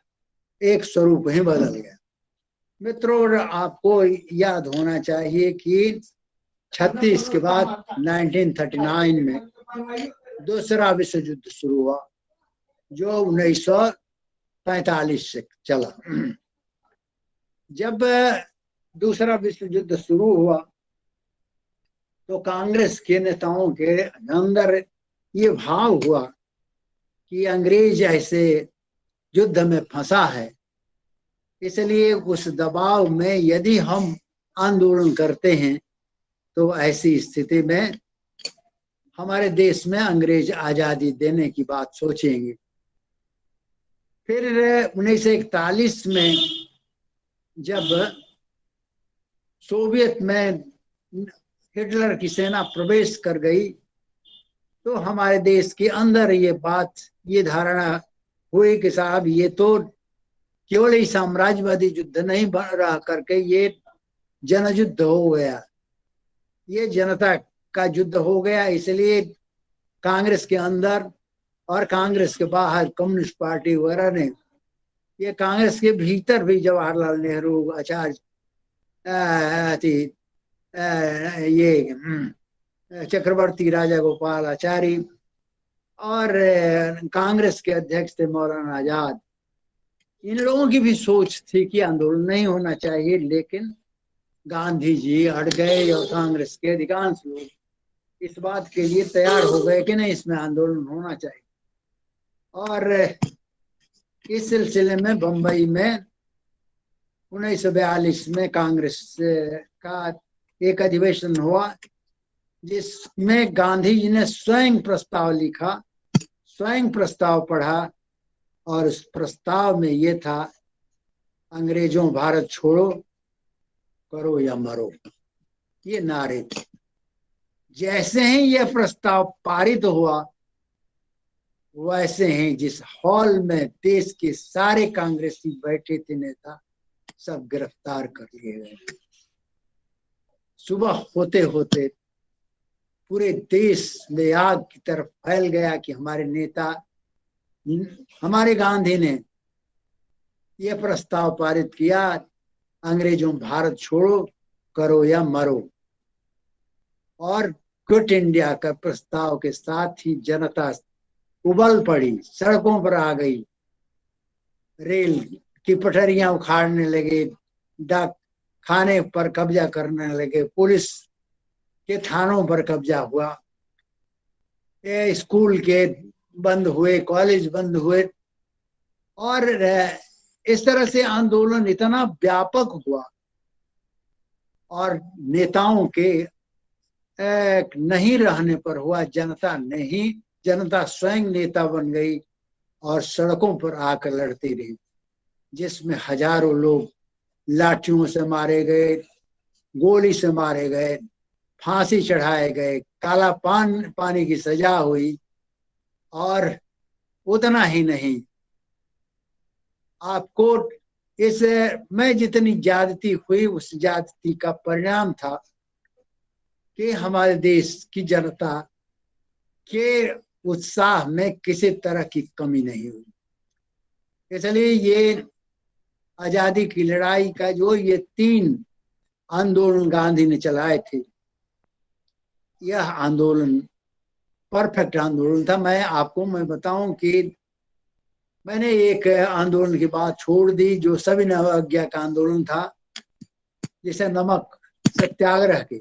एक स्वरूप ही बदल गया। मित्रों, आपको याद होना चाहिए कि 36 के बाद 1939 में दूसरा विश्व युद्ध शुरू हुआ, जो 1945 से चला। जब दूसरा विश्व युद्ध शुरू हुआ तो कांग्रेस के नेताओं के अंदर ये भाव हुआ कि अंग्रेज ऐसे युद्ध में फंसा है, इसलिए उस दबाव में यदि हम आंदोलन करते हैं तो ऐसी स्थिति में हमारे देश में अंग्रेज आजादी देने की बात सोचेंगे। फिर 1941 में जब सोवियत में हिटलर की सेना प्रवेश कर गई, तो हमारे देश के अंदर ये बात, ये धारणा हुई कि साहब ये तो केवल ही साम्राज्यवादी युद्ध नहीं बन रहा करके ये जनयुद्ध हो गया, ये जनता का युद्ध हो गया। इसलिए कांग्रेस के अंदर और कांग्रेस के बाहर कम्युनिस्ट पार्टी वगैरह ने, ये कांग्रेस के भीतर भी जवाहरलाल नेहरू, आचार्य ये चक्रवर्ती राजा गोपालाचारी, और कांग्रेस के अध्यक्ष थे मौलाना आजाद, इन लोगों की भी सोच थी कि आंदोलन नहीं होना चाहिए, लेकिन गांधी जी अड़ गए और कांग्रेस के अधिकांश लोग इस बात के लिए तैयार हो गए कि नहीं, इसमें आंदोलन होना चाहिए। और इस सिलसिले में बंबई में 1942 में कांग्रेस का एक अधिवेशन हुआ, जिसमें गांधी जी ने स्वयं प्रस्ताव लिखा, स्वयं प्रस्ताव पढ़ा, और उस प्रस्ताव में ये था, अंग्रेजों भारत छोड़ो, करो या मरो, ये नारे थे। जैसे ही यह प्रस्ताव पारित हुआ, वैसे ही जिस हॉल में देश के सारे कांग्रेसी बैठे थे नेता, सब गिरफ्तार कर लिए गए। सुबह होते होते पूरे देश में आग की तरफ फैल गया कि हमारे नेता, हमारे गांधी ने यह प्रस्ताव पारित किया, अंग्रेजों भारत छोड़ो, करो या मरो। और क्विट इंडिया का प्रस्ताव के साथ ही जनता उबल पड़ी, सड़कों पर आ गई, रेल की पटरियां उखाड़ने लगे, डाक खाने पर कब्जा करने लगे, पुलिस के थानों पर कब्जा हुआ, स्कूल के बंद हुए, कॉलेज बंद हुए, और इस तरह से आंदोलन इतना व्यापक हुआ, और नेताओं के नहीं रहने पर हुआ, जनता स्वयं नेता बन गई और सड़कों पर आकर लड़ती रही, जिसमें हजारों लोग लाठियों से मारे गए, गोली से मारे गए, फांसी चढ़ाए गए, काला पानी की सजा हुई। और उतना ही नहीं, आपको इस में जितनी ज्यादती हुई उस ज्यादती का परिणाम था कि हमारे देश की जनता के उत्साह में किसी तरह की कमी नहीं हुई। इसलिए ये आजादी की लड़ाई का जो ये 3 आंदोलन गांधी ने चलाए थे, यह आंदोलन परफेक्ट आंदोलन था। मैं बताऊं कि मैंने एक आंदोलन की बात छोड़ दी जो सविनय अवज्ञा का आंदोलन था, जिसे नमक सत्याग्रह के।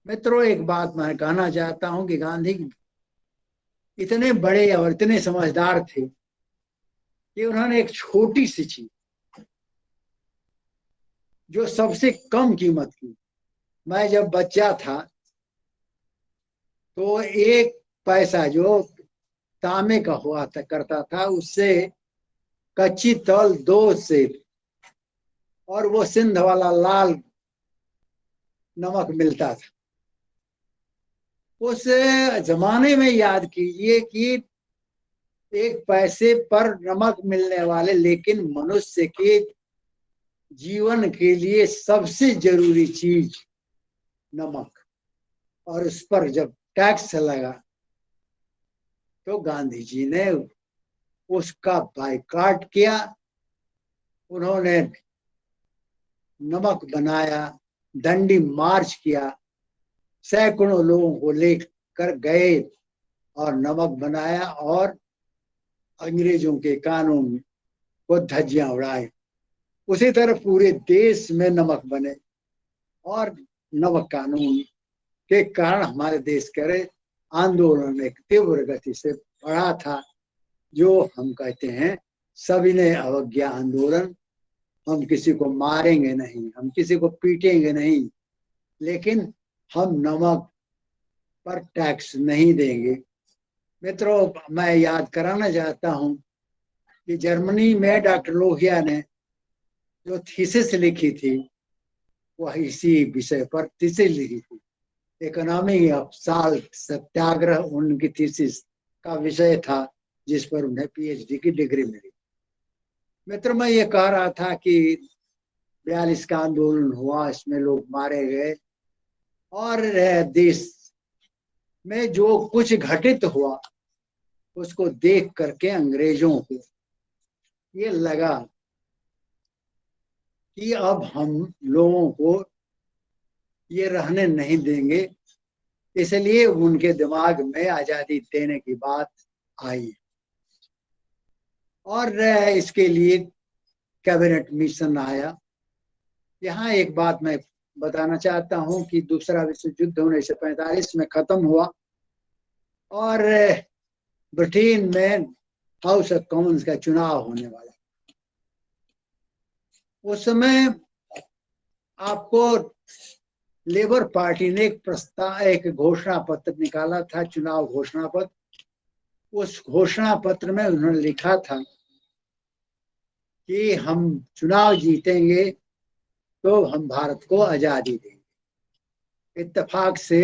मित्रों, एक बात मैं कहना चाहता हूं कि गांधी इतने बड़े और इतने समझदार थे कि उन्होंने एक छोटी सी चीज जो सबसे कम कीमत की, मैं जब बच्चा था तो 1 पैसा जो तांबे का हुआ करता था, उससे कच्ची तौल 2 सेर और वो सिंध वाला लाल नमक मिलता था। उस जमाने में याद कीजिए कि 1 पैसे पर नमक मिलने वाले, लेकिन मनुष्य के जीवन के लिए सबसे जरूरी चीज नमक, और उस पर जब टैक्स लगा तो गांधी जी ने उसका बायकॉट किया। उन्होंने नमक बनाया, दंडी मार्च किया, सैकड़ों लोगों को लेकर गए और नमक बनाया और अंग्रेजों के कानून को धज्जियां उड़ाए। उसी तरह पूरे देश में नमक बने और नमक कानून के कारण हमारे देश के आंदोलन एक तीव्र गति से बढ़ा था, जो हम कहते हैं सविनय अवज्ञा आंदोलन। हम किसी को मारेंगे नहीं, हम किसी को पीटेंगे नहीं, लेकिन हम नमक पर टैक्स नहीं देंगे। मित्रों, मैं याद कराना चाहता हूं कि जर्मनी में डॉक्टर लोहिया ने जो थीसिस लिखी थी, वह इसी विषय पर थीसिस लिखी थी। इकोनॉमी ऑफ साल्ट सत्याग्रह उनकी थीसिस का विषय था, जिस पर उन्हें पीएचडी की डिग्री मिली। मित्र, मैं ये कह रहा था कि 42 का आंदोलन हुआ, इसमें लोग मारे गए और देश में जो कुछ घटित हुआ उसको देख करके अंग्रेजों को ये लगा कि अब हम लोगों को ये रहने नहीं देंगे। इसलिए उनके दिमाग में आजादी देने की बात आई और इसके लिए कैबिनेट मिशन आया। यहाँ एक बात मैं बताना चाहता हूं कि दूसरा विश्व युद्ध 1945 में खत्म हुआ और ब्रिटेन में हाउस ऑफ कॉमन्स का चुनाव होने वाला। उस समय आपको लेबर पार्टी ने एक घोषणा पत्र निकाला था, चुनाव घोषणा पत्र। उस घोषणा पत्र में उन्होंने लिखा था कि हम चुनाव जीतेंगे तो हम भारत को आजादी देंगे। इत्तेफाक से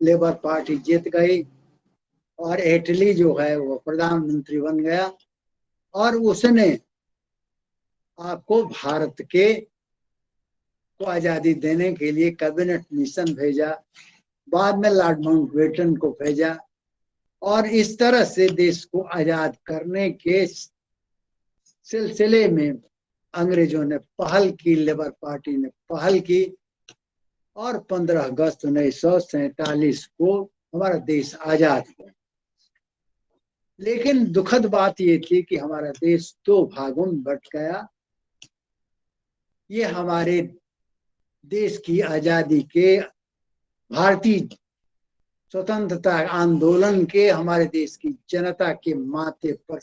लेबर पार्टी जीत गई और एटली जो है वो प्रधानमंत्री बन गया और उसने आपको भारत के को आजादी देने के लिए कैबिनेट मिशन भेजा, बाद में लॉर्ड माउंटबेटन को भेजा और इस तरह से देश को आजाद करने के सिलसिले में अंग्रेजों ने पहल की, लेबर पार्टी ने पहल की और 15 अगस्त 1947 को हमारा देश आजाद हुआ। लेकिन दुखद बात ये थी कि हमारा देश 2 भागों में बट गया। ये हमारे देश की आजादी के, भारतीय स्वतंत्रता आंदोलन के, हमारे देश की जनता के माथे पर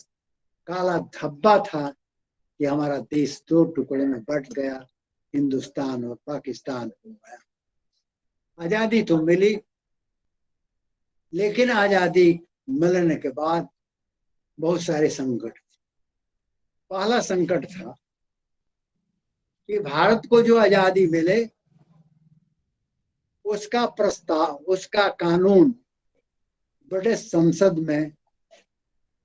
काला धब्बा था कि हमारा देश 2 टुकड़े में बट गया, हिंदुस्तान और पाकिस्तान हो गया। आजादी तो मिली, लेकिन आजादी मिलने के बाद बहुत सारे संकट। पहला संकट था कि भारत को जो आजादी मिले उसका प्रस्ताव, उसका कानून ब्रिटिश संसद में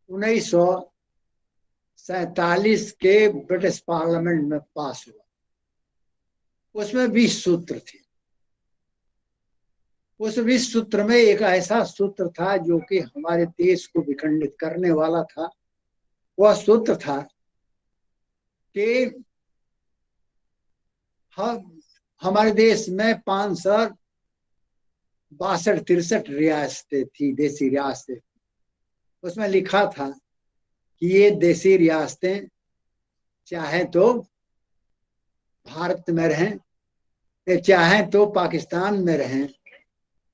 1947 के ब्रिटिश पार्लियामेंट में पास हुआ। उसमें 20 सूत्र थे। उस 20 सूत्र में एक ऐसा सूत्र था जो कि हमारे देश को विखंडित करने वाला था। वह सूत्र था कि हमारे देश में 562-63 रियासतें थी, देसी रियासतें। उसमें लिखा था कि ये देसी रियासतें चाहे तो भारत में रहें, या चाहे तो पाकिस्तान में रहें,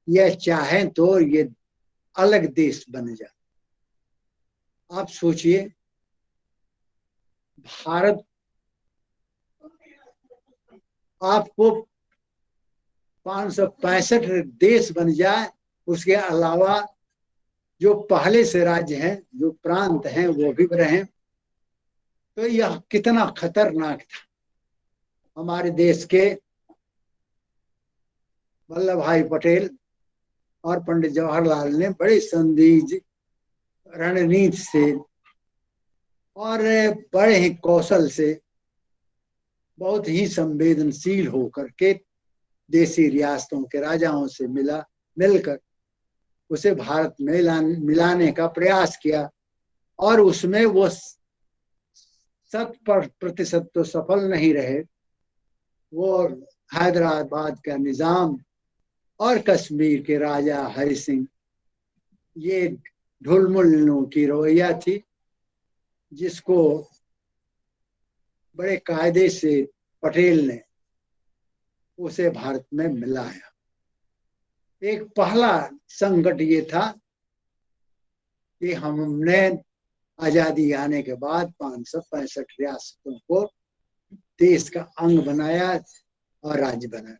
या चाहे तो ये अलग देश बन जाए। आप सोचिए, भारत आपको 565 देश बन जाए, उसके अलावा जो पहले से राज्य हैं, जो प्रांत हैं, वो भी रहें, तो यह कितना खतरनाक था। हमारे देश के वल्लभ भाई पटेल और पंडित जवाहरलाल ने बड़े संदिग्ध रणनीति से और बड़े ही कौशल से, बहुत ही संवेदनशील होकर के देसी रियासतों के राजाओं से मिलकर उसे भारत में मिलाने का प्रयास किया। और उसमें वो 100% तो सफल नहीं रहे। वो हैदराबाद का निजाम और कश्मीर के राजा हरि सिंह, ये ढुलमुलों की रवैया थी, जिसको बड़े कायदे से पटेल ने उसे भारत में मिलाया। एक पहला संकट ये था कि हमने आजादी आने के बाद 565 रियासतों को देश का अंग बनाया और राज्य बनाया।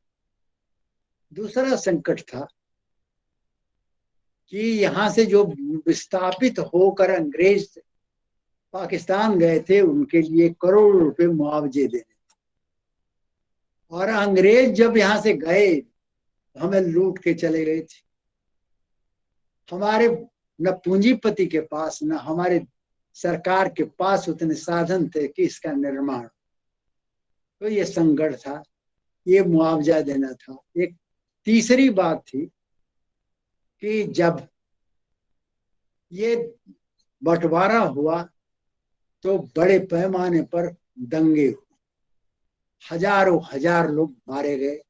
दूसरा संकट था कि यहाँ से जो विस्थापित होकर अंग्रेज पाकिस्तान गए थे, उनके लिए करोड़ों रुपए मुआवजे देने। और अंग्रेज जब यहाँ से गए, हमें लूट के चले गए थे। हमारे न पूंजीपति के पास, न हमारे सरकार के पास उतने साधन थे कि इसका निर्माण। तो ये संकट था, ये मुआवजा देना था। एक तीसरी बात थी कि जब ये बंटवारा हुआ तो बड़े पैमाने पर दंगे हुए, हजारों हजार लोग मारे गए।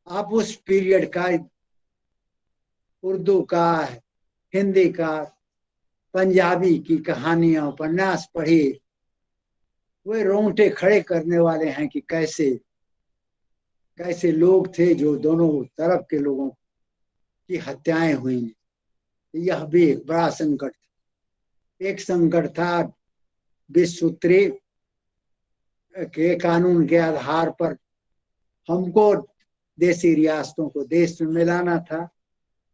आप उस पीरियड का उर्दू का, हिंदी का, पंजाबी की कहानियां, उपन्यास पढ़िए, वे रोंगटे खड़े करने वाले हैं कि कैसे कैसे लोग थे जो दोनों तरफ के लोगों की हत्याएं हुई। यह भी एक बड़ा संकट था। एक संकट था 20 सूत्री के कानून के आधार पर हमको देसी रियासतों को देश में मिलाना था,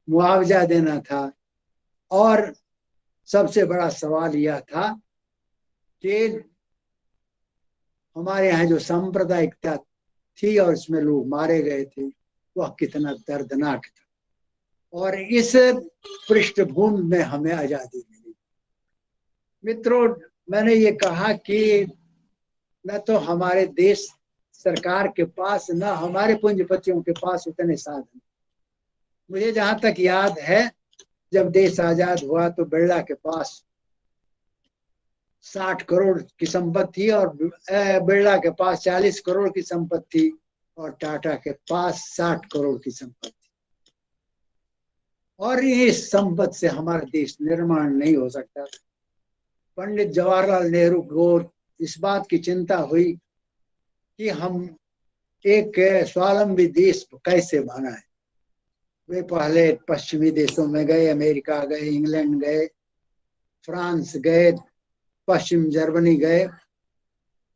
मुआवजा देना था। और सबसे बड़ा सवाल यह था कि हमारे यहाँ जो सांप्रदायिकता थी और इसमें लोग मारे गए थे, वह कितना दर्दनाक था। और इस पृष्ठभूमि में हमें आजादी मिली। मित्रों, मैंने ये कहा कि न तो हमारे देश सरकार के पास, न हमारे पूंजीपतियों के पास उतने साधन। मुझे जहां तक याद है, जब देश आजाद हुआ तो बिरला के पास 60 करोड़ की संपत्ति और बिरला के पास 40 करोड़ की संपत्ति और टाटा के पास 60 करोड़ की संपत्ति। और इस संपत्ति से हमारा देश निर्माण नहीं हो सकता। पंडित जवाहरलाल नेहरू को इस बात की चिंता हुई कि हम एक स्वावलंबी देश कैसे बनाएं। वे पहले पश्चिमी देशों में गए, अमेरिका गए, इंग्लैंड गए, फ्रांस गए, पश्चिम जर्मनी गए।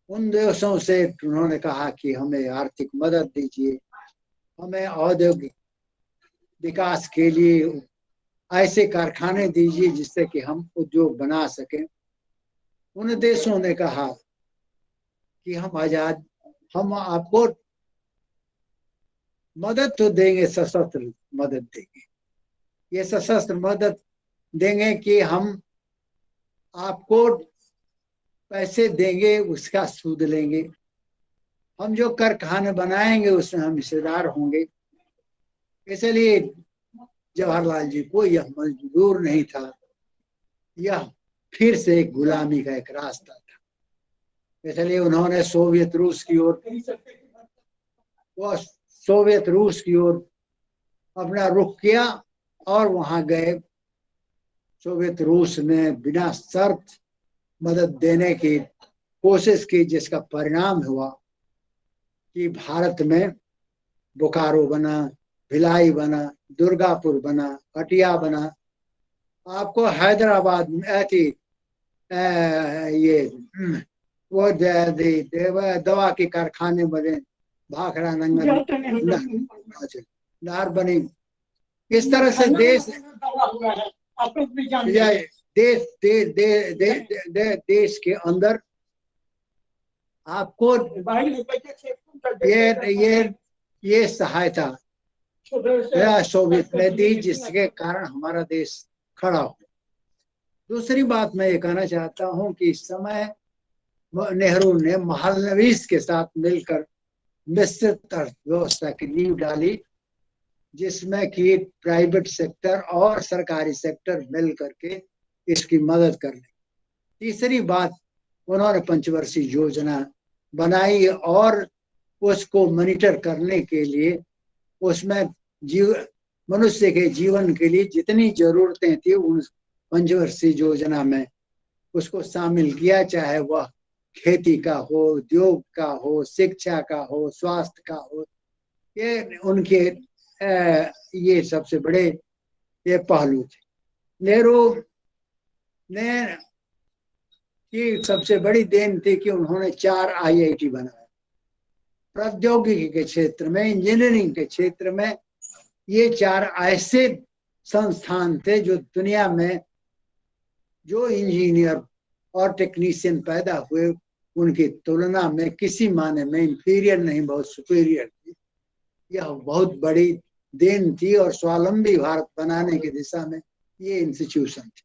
उन देशों से उन्होंने कहा कि हमें आर्थिक मदद दीजिए, हमें औद्योगिक विकास के लिए ऐसे कारखाने दीजिए जिससे कि हम उद्योग बना सकें। उन देशों ने कहा कि हम आजाद हम आपको मदद तो देंगे, सशस्त्र मदद देंगे। ये सशस्त्र मदद देंगे कि हम आपको पैसे देंगे, उसका सूद लेंगे। हम जो कारखाने बनाएंगे उसमें हम हिस्सेदार होंगे। इसलिए जवाहरलाल जी को यह मंजूर नहीं था, यह फिर से एक गुलामी का एक रास्ता था। इसलिए उन्होंने सोवियत रूस की ओर अपना रुख किया और वहां गए। सोवियत रूस ने बिना शर्त मदद देने की कोशिश की, जिसका परिणाम हुआ कि भारत में बोकारो बना, भिलाई बना, दुर्गापुर बना, हटिया बना। आपको हैदराबाद में थी ये वो दवा के कारखाने बने, भाखड़ा नंगल नार बनी। इस तरह से देश देश के अंदर आपको ये सहायता सोवियत ने दी, जिसके कारण हमारा देश खड़ा हो। दूसरी बात मैं ये कहना चाहता हूं कि इस समय नेहरू ने महलनवीस के साथ मिलकर मिश्रित अर्थव्यवस्था की नींव डाली, जिसमें कि प्राइवेट सेक्टर और सरकारी सेक्टर मिल करके इसकी मदद कर ली। तीसरी बात, उन्होंने पंचवर्षीय योजना बनाई और उसको मॉनिटर करने के लिए उसमें मनुष्य के जीवन के लिए जितनी जरूरतें थी उन पंचवर्षीय योजना में उसको शामिल किया, चाहे वह खेती का हो, उद्योग का हो, शिक्षा का हो, स्वास्थ्य का हो। ये उनके ये सबसे बड़े ये पहलू थे। नेहरू ने की सबसे बड़ी देन थी कि उन्होंने 4 IIT बनाए। प्रौद्योगिकी के क्षेत्र में, इंजीनियरिंग के क्षेत्र में ये 4 ऐसे संस्थान थे जो दुनिया में जो इंजीनियर और टेक्नीशियन पैदा हुए उनकी तुलना में किसी माने में इंफीरियर नहीं, बहुत सुपीरियर थी। यह बहुत बड़ी देन थी और स्वावलंबी भारत बनाने की दिशा में ये इंस्टीट्यूशन थे।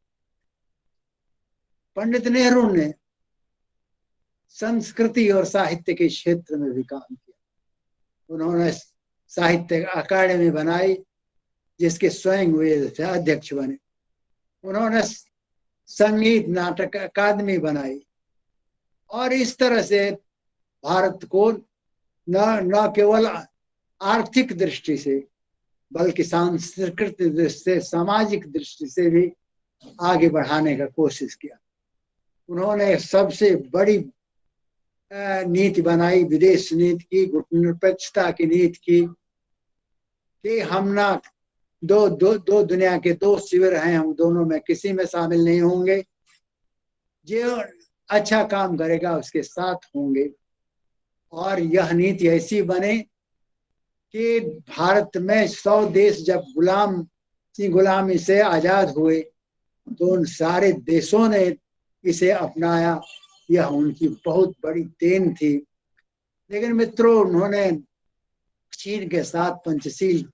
पंडित नेहरू ने संस्कृति और साहित्य के क्षेत्र में भी काम किया। उन्होंने साहित्य अकादमी बनाई, जिसके स्वयं वे अध्यक्ष बने। उन्होंने संगीत नाटक अकादमी बनाई और इस तरह से भारत को न केवल आर्थिक दृष्टि से बल्कि सांस्कृतिक दृष्टि से, सामाजिक दृष्टि से भी आगे बढ़ाने का कोशिश किया। उन्होंने सबसे बड़ी नीति बनाई, विदेश नीति की, गुटनिरपेक्षता की नीति की कि हम ना दो दुनिया के 2 शिविर हैं, हम दोनों में किसी में शामिल नहीं होंगे। जो अच्छा काम करेगा उसके साथ होंगे। और यह नीति ऐसी बने कि भारत में 100 देश जब गुलामी से आजाद हुए तो उन सारे देशों ने इसे अपनाया। यह उनकी बहुत बड़ी देन थी। लेकिन मित्रों, उन्होंने चीन के साथ पंचशील,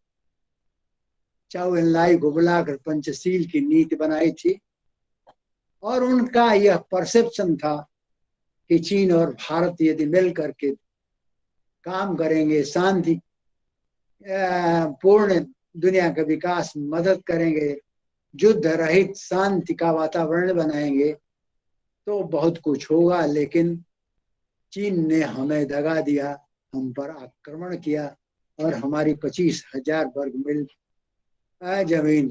चाओ एनलाई को बुलाकर पंचशील की नीति बनाई थी और उनका यह परसेप्शन था कि चीन और भारत यदि मिल करके काम करेंगे, शांति पूर्ण दुनिया का विकास में मदद करेंगे, युद्ध रहित शांति का वातावरण बनाएंगे तो बहुत कुछ होगा। लेकिन चीन ने हमें दगा दिया, हम पर आक्रमण किया और हमारी 25,000 वर्ग मील जमीन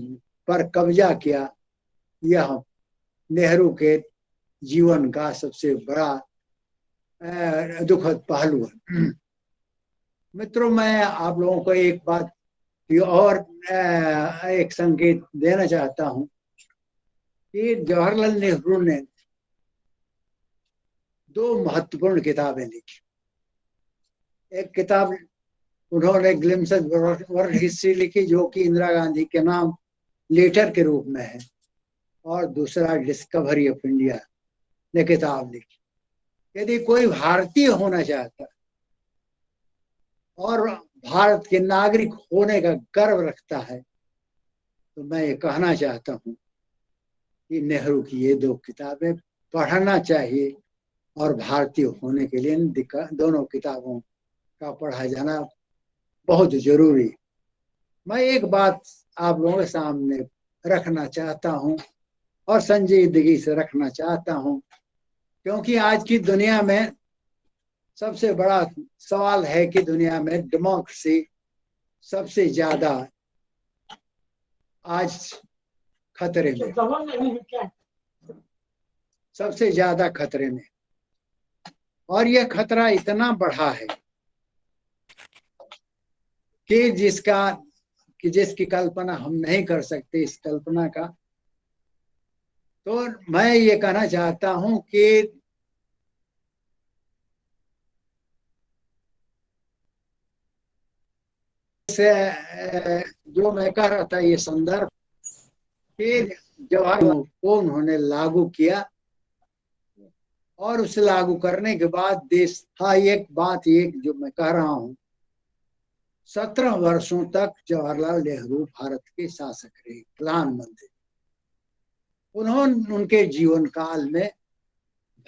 पर कब्जा किया। यह नेहरू के जीवन का सबसे बड़ा दुखद पहलू है। मित्रों, मैं आप लोगों को एक बात और एक संकेत देना चाहता हूं कि जवाहरलाल नेहरू ने 2 महत्वपूर्ण किताबें लिखी। एक किताब उन्होंने ग्लिम्पसेस वर्ल्ड हिस्ट्री लिखी, जो कि इंदिरा गांधी के नाम लेटर के रूप में है, और दूसरा डिस्कवरी ऑफ इंडिया ने किताब लिखी। यदि कोई भारतीय होना चाहता और भारत के नागरिक होने का गर्व रखता है, तो मैं ये कहना चाहता हूँ कि नेहरू की ये 2 किताबें पढ़ना चाहिए और भारतीय होने के लिए इन दोनों किताबों का पढ़ा जाना बहुत जरूरी। मैं एक बात आप लोगों के सामने रखना चाहता हूँ और संजीदगी से रखना चाहता हूँ, क्योंकि आज की दुनिया में सबसे बड़ा सवाल है कि दुनिया में डेमोक्रेसी सबसे ज्यादा आज खतरे में, दवा नहीं है क्या? सबसे ज्यादा खतरे में। और यह खतरा इतना बढ़ा है कि जिसकी कल्पना हम नहीं कर सकते। इस कल्पना का तो मैं ये कहना चाहता हूं कि जो मैं कह रहा था ये संदर्भ कि जवाहरलाल को उन्होंने लागू किया और उसे लागू करने के बाद देश, हाँ एक बात ये जो मैं कह रहा हूं, 17 वर्षों तक जवाहरलाल नेहरू भारत के शासक रहे, प्रधानमंत्री। उन्होंने उनके जीवन काल में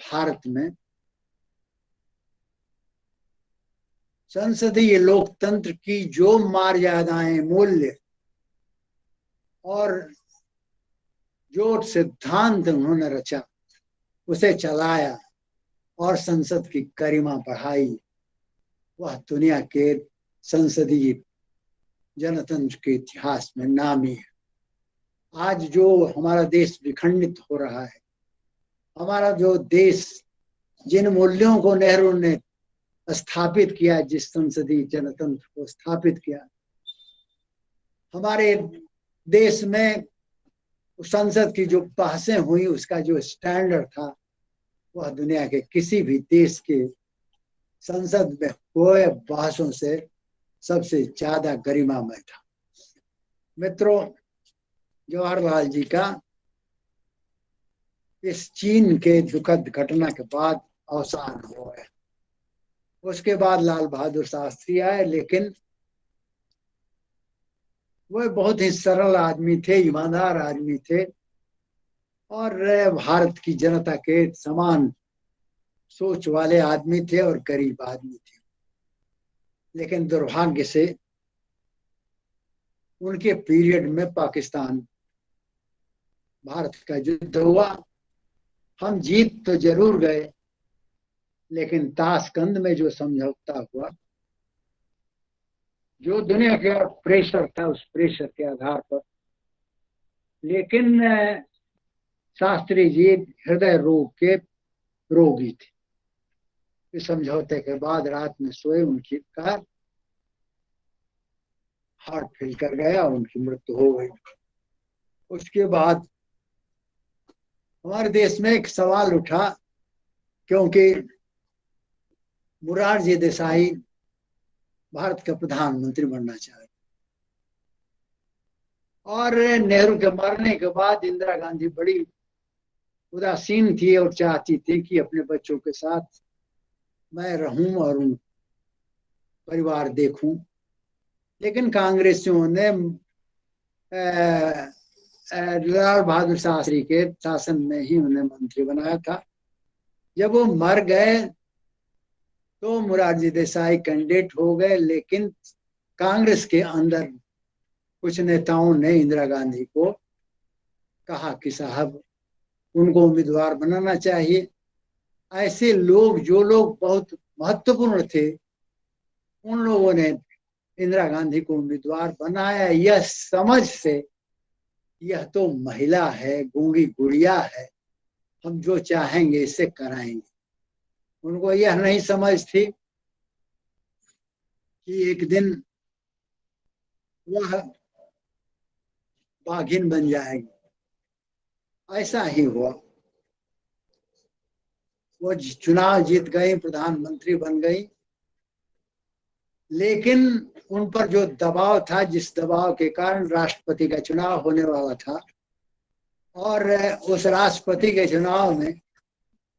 भारत में संसदीय लोकतंत्र की जो मर्यादाएं, मूल्य और जो सिद्धांत उन्होंने रचा, उसे चलाया और संसद की गरिमा बढ़ाई, वह दुनिया के संसदीय जनतंत्र के इतिहास में नामी है। आज जो हमारा देश विखंडित हो रहा है, हमारा जो देश जिन मूल्यों को नेहरू ने स्थापित किया, जिस संसदीय जनतंत्र को स्थापित किया, हमारे देश में संसद की जो बहसें हुई, उसका जो स्टैंडर्ड था, वह दुनिया के किसी भी देश के संसद में हुए बहसों से सबसे ज्यादा गरिमामय था। मित्रों, जवाहरलाल जी का इस चीन के दुखद घटना के बाद अवसान हो गया। उसके बाद लाल बहादुर शास्त्री आए, लेकिन वह बहुत ही सरल आदमी थे, ईमानदार आदमी थे और भारत की जनता के समान सोच वाले आदमी थे और गरीब आदमी थे। लेकिन दुर्भाग्य से उनके पीरियड में पाकिस्तान भारत का युद्ध हुआ। हम जीत तो जरूर गए, लेकिन ताशकंद में जो समझौता हुआ, जो दुनिया का प्रेशर था, उस प्रेशर के आधार पर, लेकिन शास्त्री जी हृदय रोग के रोगी थे। इस समझौते के बाद रात में सोए, उनकी कार हार्ट फेल कर गया, उनकी मृत्यु हो गई। उसके बाद हमारे देश में एक सवाल उठा, क्योंकि मोरारजी देसाई भारत का प्रधानमंत्री बनना चाहते और नेहरू के मरने के बाद इंदिरा गांधी बड़ी उदासीन थी और चाहती थी कि अपने बच्चों के साथ मैं रहूं और उन परिवार देखूं। लेकिन कांग्रेसियों ने लाल बहादुर शास्त्री के शासन में ही उन्हें मंत्री बनाया था। जब वो मर गए तो मोरारजी देसाई कैंडिडेट हो गए, लेकिन कांग्रेस के अंदर कुछ नेताओं ने इंदिरा गांधी को कहा कि साहब, उनको उम्मीदवार बनाना चाहिए। ऐसे लोग, जो लोग बहुत महत्वपूर्ण थे, उन लोगों ने इंदिरा गांधी को उम्मीदवार बनाया, यह समझ से यह तो महिला है, गूंगी गुड़िया है, हम जो चाहेंगे इसे कराएंगे। उनको यह नहीं समझ थी कि एक दिन वह बाघिन बन जाएगी। ऐसा ही हुआ। वो चुनाव जीत गई, प्रधानमंत्री बन गई, लेकिन उन पर जो दबाव था, जिस दबाव के कारण राष्ट्रपति का चुनाव होने वाला था, और उस राष्ट्रपति के चुनाव में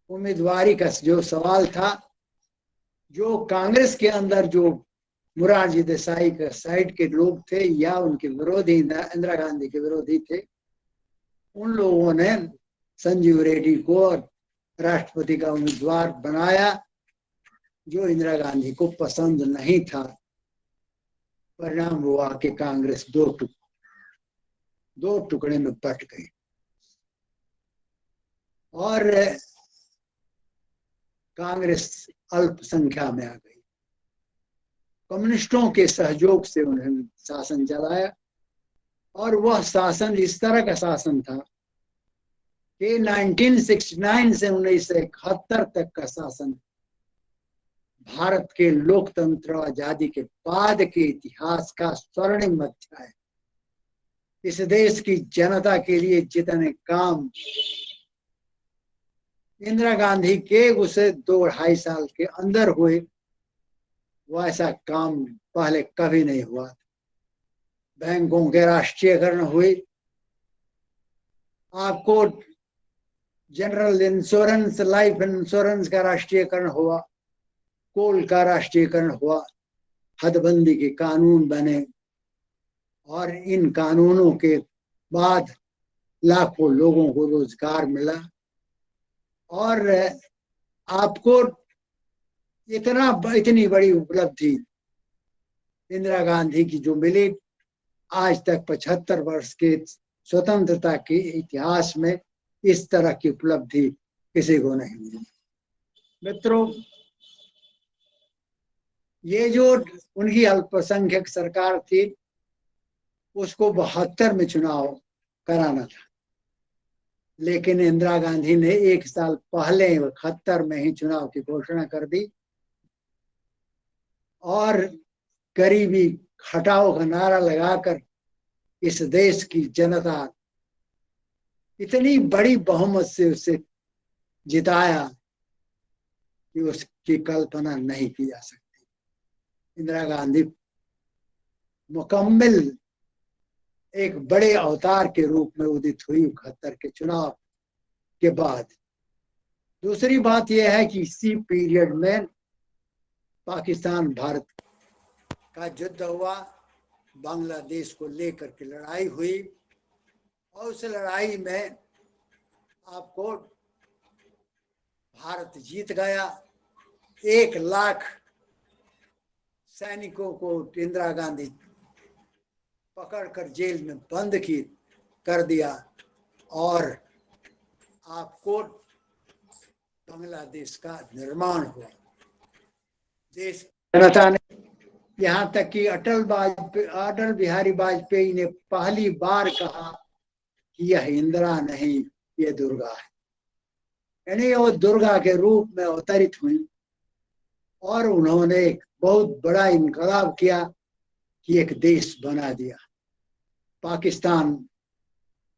उम्मीदवारी का जो सवाल था, जो कांग्रेस के अंदर जो मोरारजी देसाई का साइड के लोग थे या उनके विरोधी, इंदिरा गांधी के विरोधी थे, उन लोगों ने संजीव रेड्डी को राष्ट्रपति का उम्मीदवार बनाया, जो इंदिरा गांधी को पसंद नहीं था। परिणाम हुआ कि कांग्रेस दो टुकड़े में बट गई और कांग्रेस अल्पसंख्या में आ गई। कम्युनिस्टों के सहयोग से उन्होंने शासन चलाया और वह शासन इस तरह का शासन था कि 1969 से 1971 तक का शासन भारत के लोकतंत्र आजादी के बाद के इतिहास का स्वर्णिम अध्याय। इस देश की जनता के लिए जितने काम इंदिरा गांधी के उसे 2-2.5 साल के अंदर हुए, वैसा काम पहले कभी नहीं हुआ। बैंकों के राष्ट्रीयकरण हुए, आपको जनरल इंश्योरेंस, लाइफ इंश्योरेंस का राष्ट्रीयकरण हुआ, कोल का राष्ट्रीयकरण हुआ, हदबंदी के कानून बने और इन कानूनों के बाद लाखों लोगों को रोजगार मिला और आपको इतनी बड़ी उपलब्धि इंदिरा गांधी की जो मिली, आज तक 75 वर्ष के स्वतंत्रता के इतिहास में इस तरह की उपलब्धि किसी को नहीं मिली। मित्रों, ये जो उनकी अल्पसंख्यक सरकार थी, उसको 72 में चुनाव कराना था, लेकिन इंदिरा गांधी ने 1 साल पहले 71 में ही चुनाव की घोषणा कर दी और गरीबी हटाओ का नारा लगाकर इस देश की जनता इतनी बड़ी बहुमत से उसे जिताया कि उसकी कल्पना नहीं की जा सकती। इंदिरा गांधी मुकम्मल एक बड़े अवतार के रूप में उदित हुई 71 के चुनाव के बाद। दूसरी बात यह है कि इसी पीरियड में पाकिस्तान भारत का युद्ध हुआ, बांग्लादेश को लेकर के लड़ाई हुई और उस लड़ाई में आपको भारत जीत गया। 1 लाख सैनिकों को इंदिरा गांधी पकड़कर जेल में बंद कर दिया और आपको बांग्लादेश का निर्माण हुआ। देश जनता ने, यहाँ तक कि अटल बिहारी वाजपेयी ने पहली बार कहा कि यह इंदिरा नहीं, यह दुर्गा है, यानी वो दुर्गा के रूप में अवतरित हुई और उन्होंने एक बहुत बड़ा इनकलाब किया कि एक देश बना दिया। पाकिस्तान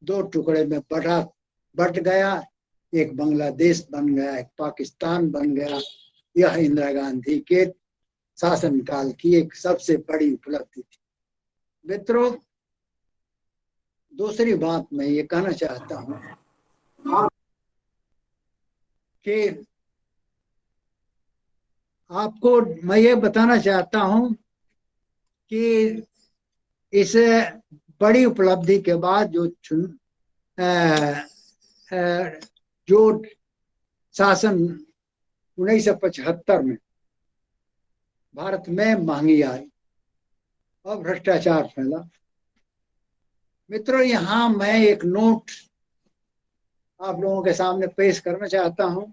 2 टुकड़े में बट गया, एक बांग्लादेश बन गया, एक पाकिस्तान बन गया। यह इंदिरा गांधी के शासनकाल की एक सबसे बड़ी उपलब्धि थी। मित्रों, दूसरी बात मैं ये कहना चाहता हूं कि आपको मैं ये बताना चाहता हूं कि इस बड़ी उपलब्धि के बाद जो शासन 1975 में भारत में महंगी आई और भ्रष्टाचार फैला। मित्रों, यहाँ मैं एक नोट आप लोगों के सामने पेश करना चाहता हूं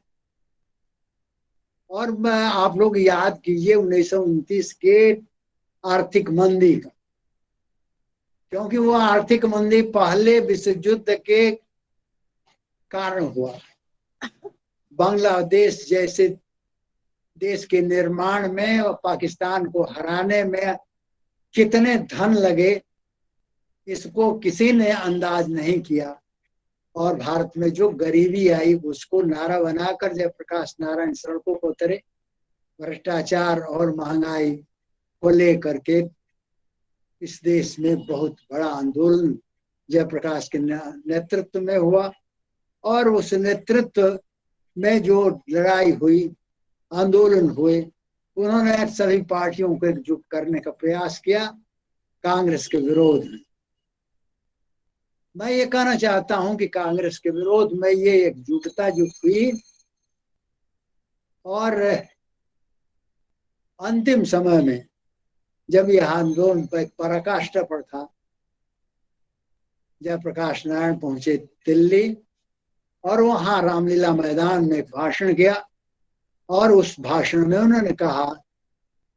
और मैं आप लोग याद कीजिए 1929 के आर्थिक मंदी का, क्योंकि वो आर्थिक मंदी पहले विश्व युद्ध के कारण हुआ। बांग्लादेश जैसे देश के निर्माण में और पाकिस्तान को हराने में कितने धन लगे, इसको किसी ने अंदाज नहीं किया और भारत में जो गरीबी आई उसको नारा बनाकर जयप्रकाश नारायण सड़कों को उतरे। भ्रष्टाचार और महंगाई को लेकर के इस देश में बहुत बड़ा आंदोलन जयप्रकाश के नेतृत्व में हुआ और उस नेतृत्व में जो लड़ाई हुई, आंदोलन हुए, उन्होंने सभी पार्टियों को एकजुट करने का प्रयास किया कांग्रेस के विरोध में। मैं ये कहना चाहता हूं कि कांग्रेस के विरोध में ये एकजुटता जो हुई और अंतिम समय में जब यह आंदोलन पर पराकाष्ठा पर था, जयप्रकाश नारायण पहुंचे दिल्ली और वहां रामलीला मैदान में भाषण किया और उस भाषण में उन्होंने कहा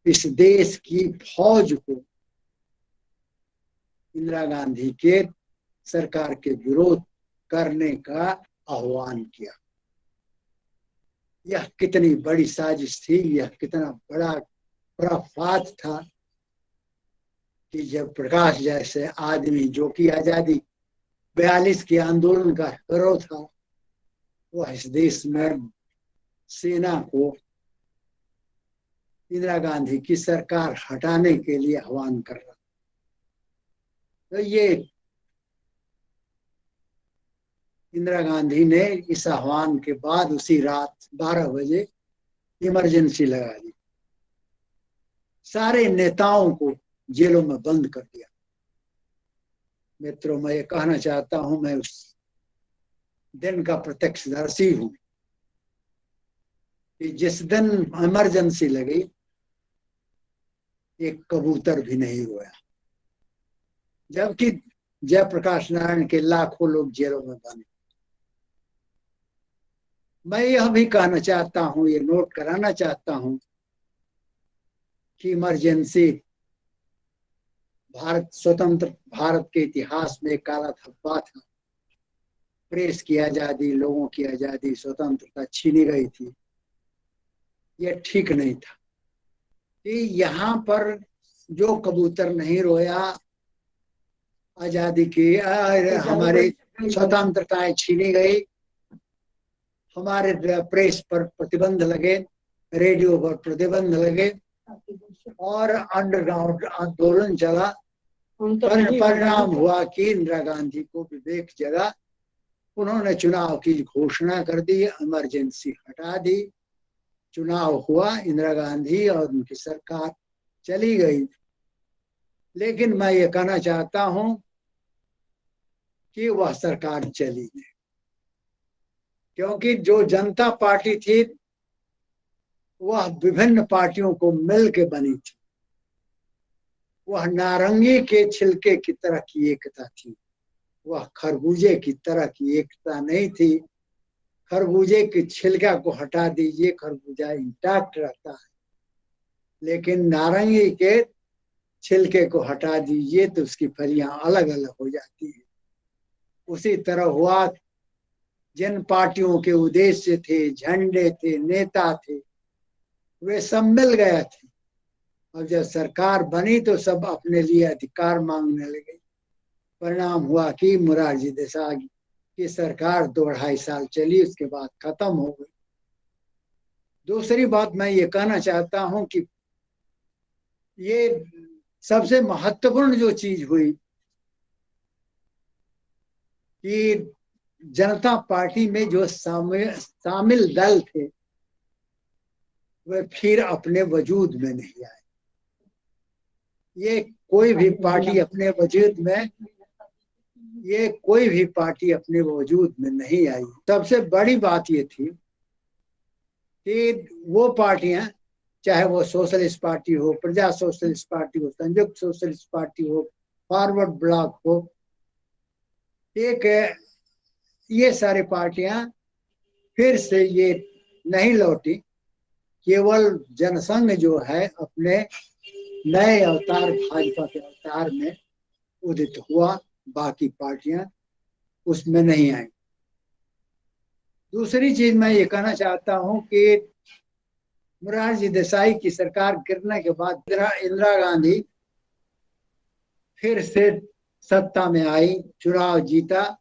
इस देश की फौज को इंदिरा गांधी के सरकार के विरोध करने का आह्वान किया। यह कितनी बड़ी साजिश थी, यह कितना बड़ा खुराफात था कि जब प्रकाश जैसे आदमी जो कि आजादी 42 के आंदोलन का हीरो था, वह इस देश में सेना को इंदिरा गांधी की सरकार हटाने के लिए आह्वान कर रहा। तो ये इंदिरा गांधी ने इस आह्वान के बाद उसी रात 12 बजे इमरजेंसी लगा दी, सारे नेताओं को जेलों में बंद कर दिया। मित्रों, मैं ये कहना चाहता हूं, मैं उस दिन का प्रत्यक्षदर्शी हूं कि जिस दिन इमरजेंसी लगी एक कबूतर भी नहीं रोया, जबकि जयप्रकाश नारायण के लाखों लोग जेलों में बंद। मैं यह भी कहना चाहता हूं, ये नोट कराना चाहता हूं कि इमरजेंसी भारत स्वतंत्र भारत के इतिहास में काला धब्बा था। प्रेस की आजादी, लोगों की आजादी, स्वतंत्रता छीनी गई थी। यह ठीक नहीं था कि यहाँ पर जो कबूतर नहीं रोया, आजादी की हमारी स्वतंत्रताएं छीनी गई, हमारे प्रेस पर प्रतिबंध लगे, रेडियो पर प्रतिबंध लगे और अंडरग्राउंड आंदोलन चला। परिणाम हुआ कि इंदिरा गांधी को विवेक जगा, उन्होंने चुनाव की घोषणा कर दी, इमरजेंसी हटा दी, चुनाव हुआ, इंदिरा गांधी और उनकी सरकार चली गई। लेकिन मैं ये कहना चाहता हूं कि वह सरकार चली नहीं, क्योंकि जो जनता पार्टी थी वह विभिन्न पार्टियों को मिल के बनी थी। वह नारंगी के छिलके की तरह की एकता थी, वह खरबूजे की तरह की एकता नहीं थी। खरबूजे के छिलका को हटा दीजिए, खरबूजा इंटैक्ट रहता है, लेकिन नारंगी के छिलके को हटा दीजिए तो उसकी फलियां अलग अलग हो जाती है। उसी तरह हुआ, जिन पार्टियों के उद्देश्य थे, झंडे थे, नेता थे, वे सब मिल गए थे। और जब सरकार बनी तो सब अपने लिए अधिकार मांगने लगे। परिणाम हुआ कि मोरारजी देसाई की सरकार 2-2.5 साल चली, उसके बाद खत्म हो गई। दूसरी बात मैं ये कहना चाहता हूं कि ये सबसे महत्वपूर्ण जो चीज हुई कि जनता पार्टी में जो शामिल दल थे वे फिर अपने वजूद में नहीं आए। ये कोई भी पार्टी अपने वजूद में नहीं आई। सबसे बड़ी बात ये थी कि वो पार्टियां, चाहे वो सोशलिस्ट पार्टी हो, प्रजा सोशलिस्ट पार्टी हो, संयुक्त सोशलिस्ट पार्टी हो, फॉरवर्ड ब्लॉक हो, ये सारी पार्टियां फिर से ये नहीं लौटी। केवल जनसंघ जो है अपने नए अवतार, भाजपा के अवतार में उदित हुआ, बाकी पार्टियां उसमें नहीं आई। दूसरी चीज मैं ये कहना चाहता हूं कि मोरारजी देसाई की सरकार गिरने के बाद इंदिरा गांधी फिर से सत्ता में आई, चुनाव जीता।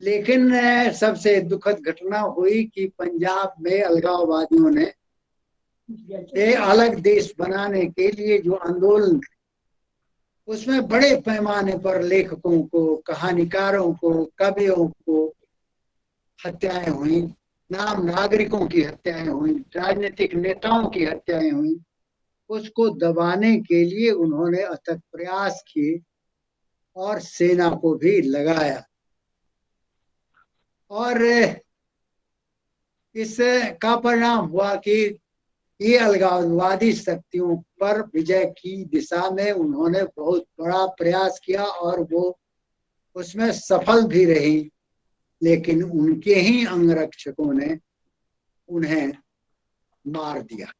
लेकिन सबसे दुखद घटना हुई कि पंजाब में अलगाववादियों ने एक अलग देश बनाने के लिए जो आंदोलन, उसमें बड़े पैमाने पर लेखकों को, कहानीकारों को, कवियों को हत्याएं हुई, नाम नागरिकों की हत्याएं हुई, राजनीतिक नेताओं की हत्याएं हुई, उसको दबाने के लिए उन्होंने अथक प्रयास किए और सेना को भी लगाया। और इसका परिणाम हुआ कि ये अलगाववादी शक्तियों पर विजय की दिशा में उन्होंने बहुत बड़ा प्रयास किया और वो उसमें सफल भी रही, लेकिन उनके ही अंगरक्षकों ने उन्हें मार दिया।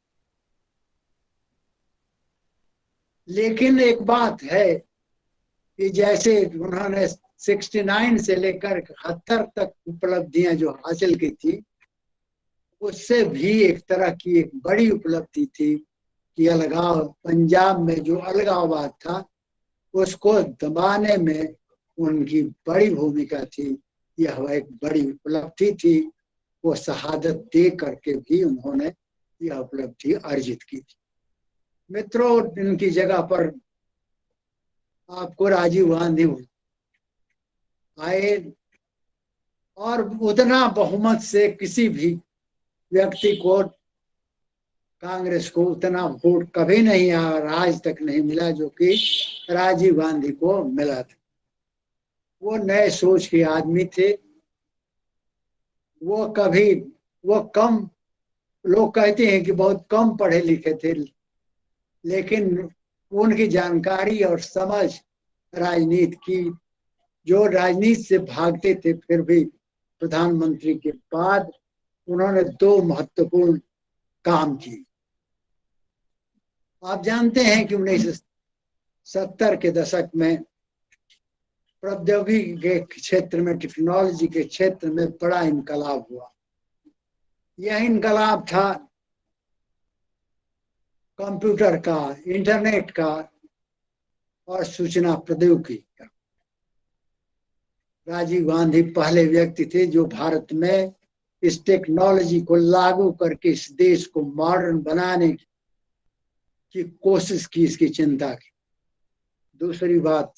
लेकिन एक बात है कि जैसे उन्होंने 69 से लेकर 71 तक उपलब्धियां जो हासिल की थी, उससे भी एक तरह की एक बड़ी उपलब्धि थी कि अलगाव, पंजाब में जो अलगाववाद था उसको दबाने में उनकी बड़ी भूमिका थी। यह एक बड़ी उपलब्धि थी। वो शहादत दे करके भी उन्होंने यह उपलब्धि अर्जित की थी। मित्रों, इनकी जगह पर आपको राजीव गांधी आए और उतना बहुमत से किसी भी व्यक्ति को, कांग्रेस को उतना वोट कभी नहीं आया और आज तक नहीं मिला जो कि राजीव गांधी को मिला था। वो नए सोच के आदमी थे। वो कम, लोग कहते हैं कि बहुत कम पढ़े लिखे थे, लेकिन उनकी जानकारी और समझ राजनीति की, जो राजनीति से भागते थे फिर भी प्रधानमंत्री के बाद उन्होंने 2 महत्वपूर्ण काम किए। आप जानते हैं कि 1970 के दशक में प्रौद्योगिकी के क्षेत्र में, टेक्नोलॉजी के क्षेत्र में बड़ा इनकलाब हुआ। यह इनकलाब था कंप्यूटर का, इंटरनेट का और सूचना प्रौद्योगिकी का। राजीव गांधी पहले व्यक्ति थे जो भारत में इस टेक्नोलॉजी को लागू करके इस देश को मॉडर्न बनाने की कोशिश की, इसकी चिंता की। दूसरी बात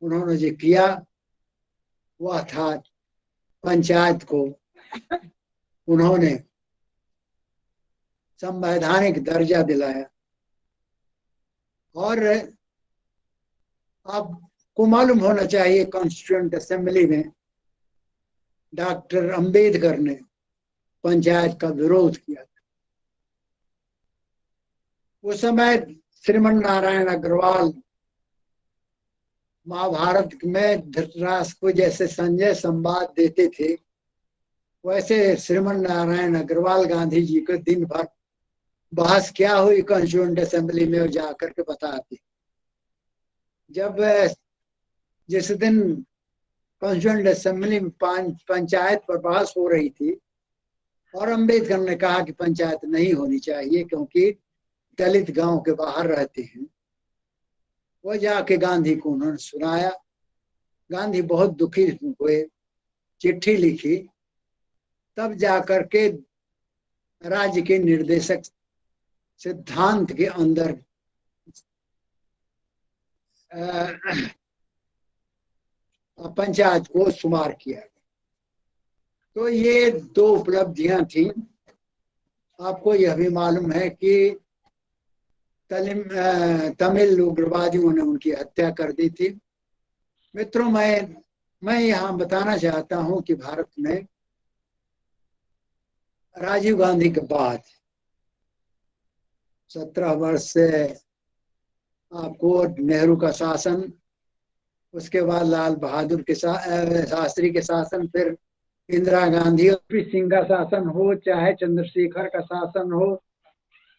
उन्होंने जो किया वह था पंचायत को उन्होंने संवैधानिक दर्जा दिलाया। और आपको मालूम होना चाहिए, कॉन्स्टिट्यूएंट असेंबली में डॉक्टर अंबेडकर ने पंचायत का विरोध किया था। उस समय श्रीमन नारायण अग्रवाल महाभारत में धृतराष्ट्र को जैसे संजय संवाद देते थे, वैसे श्रीमन नारायण अग्रवाल गांधी जी को दिन भर बहस क्या हुई कॉन्स्टिट्यूएंट असेंबली में जाकर के बताते। जब जिस दिन कॉन्स्टिट्यूएंट असेंबली में पंचायत पर बहस हो रही थी और अंबेडकर ने कहा कि पंचायत नहीं होनी चाहिए क्योंकि दलित गांव के बाहर रहते हैं, वो जाके गांधी को उन्होंने सुनाया। गांधी बहुत दुखी हुए, चिट्ठी लिखी, तब जाकर के राज्य के निर्देशक सिद्धांत के अंदर पंचायत को शुमार किया। तो ये 2 उपलब्धियां थी। आपको यह भी मालूम है कि तमिल उग्रवादियों ने उनकी हत्या कर दी थी। मित्रों, मैं यहाँ बताना चाहता हूँ कि भारत में राजीव गांधी के बाद 17 वर्ष से आपको नेहरू का शासन, उसके बाद लाल बहादुर के शास्त्री के शासन, फिर इंदिरा गांधी और सिंह का शासन हो, चाहे चंद्रशेखर का शासन हो,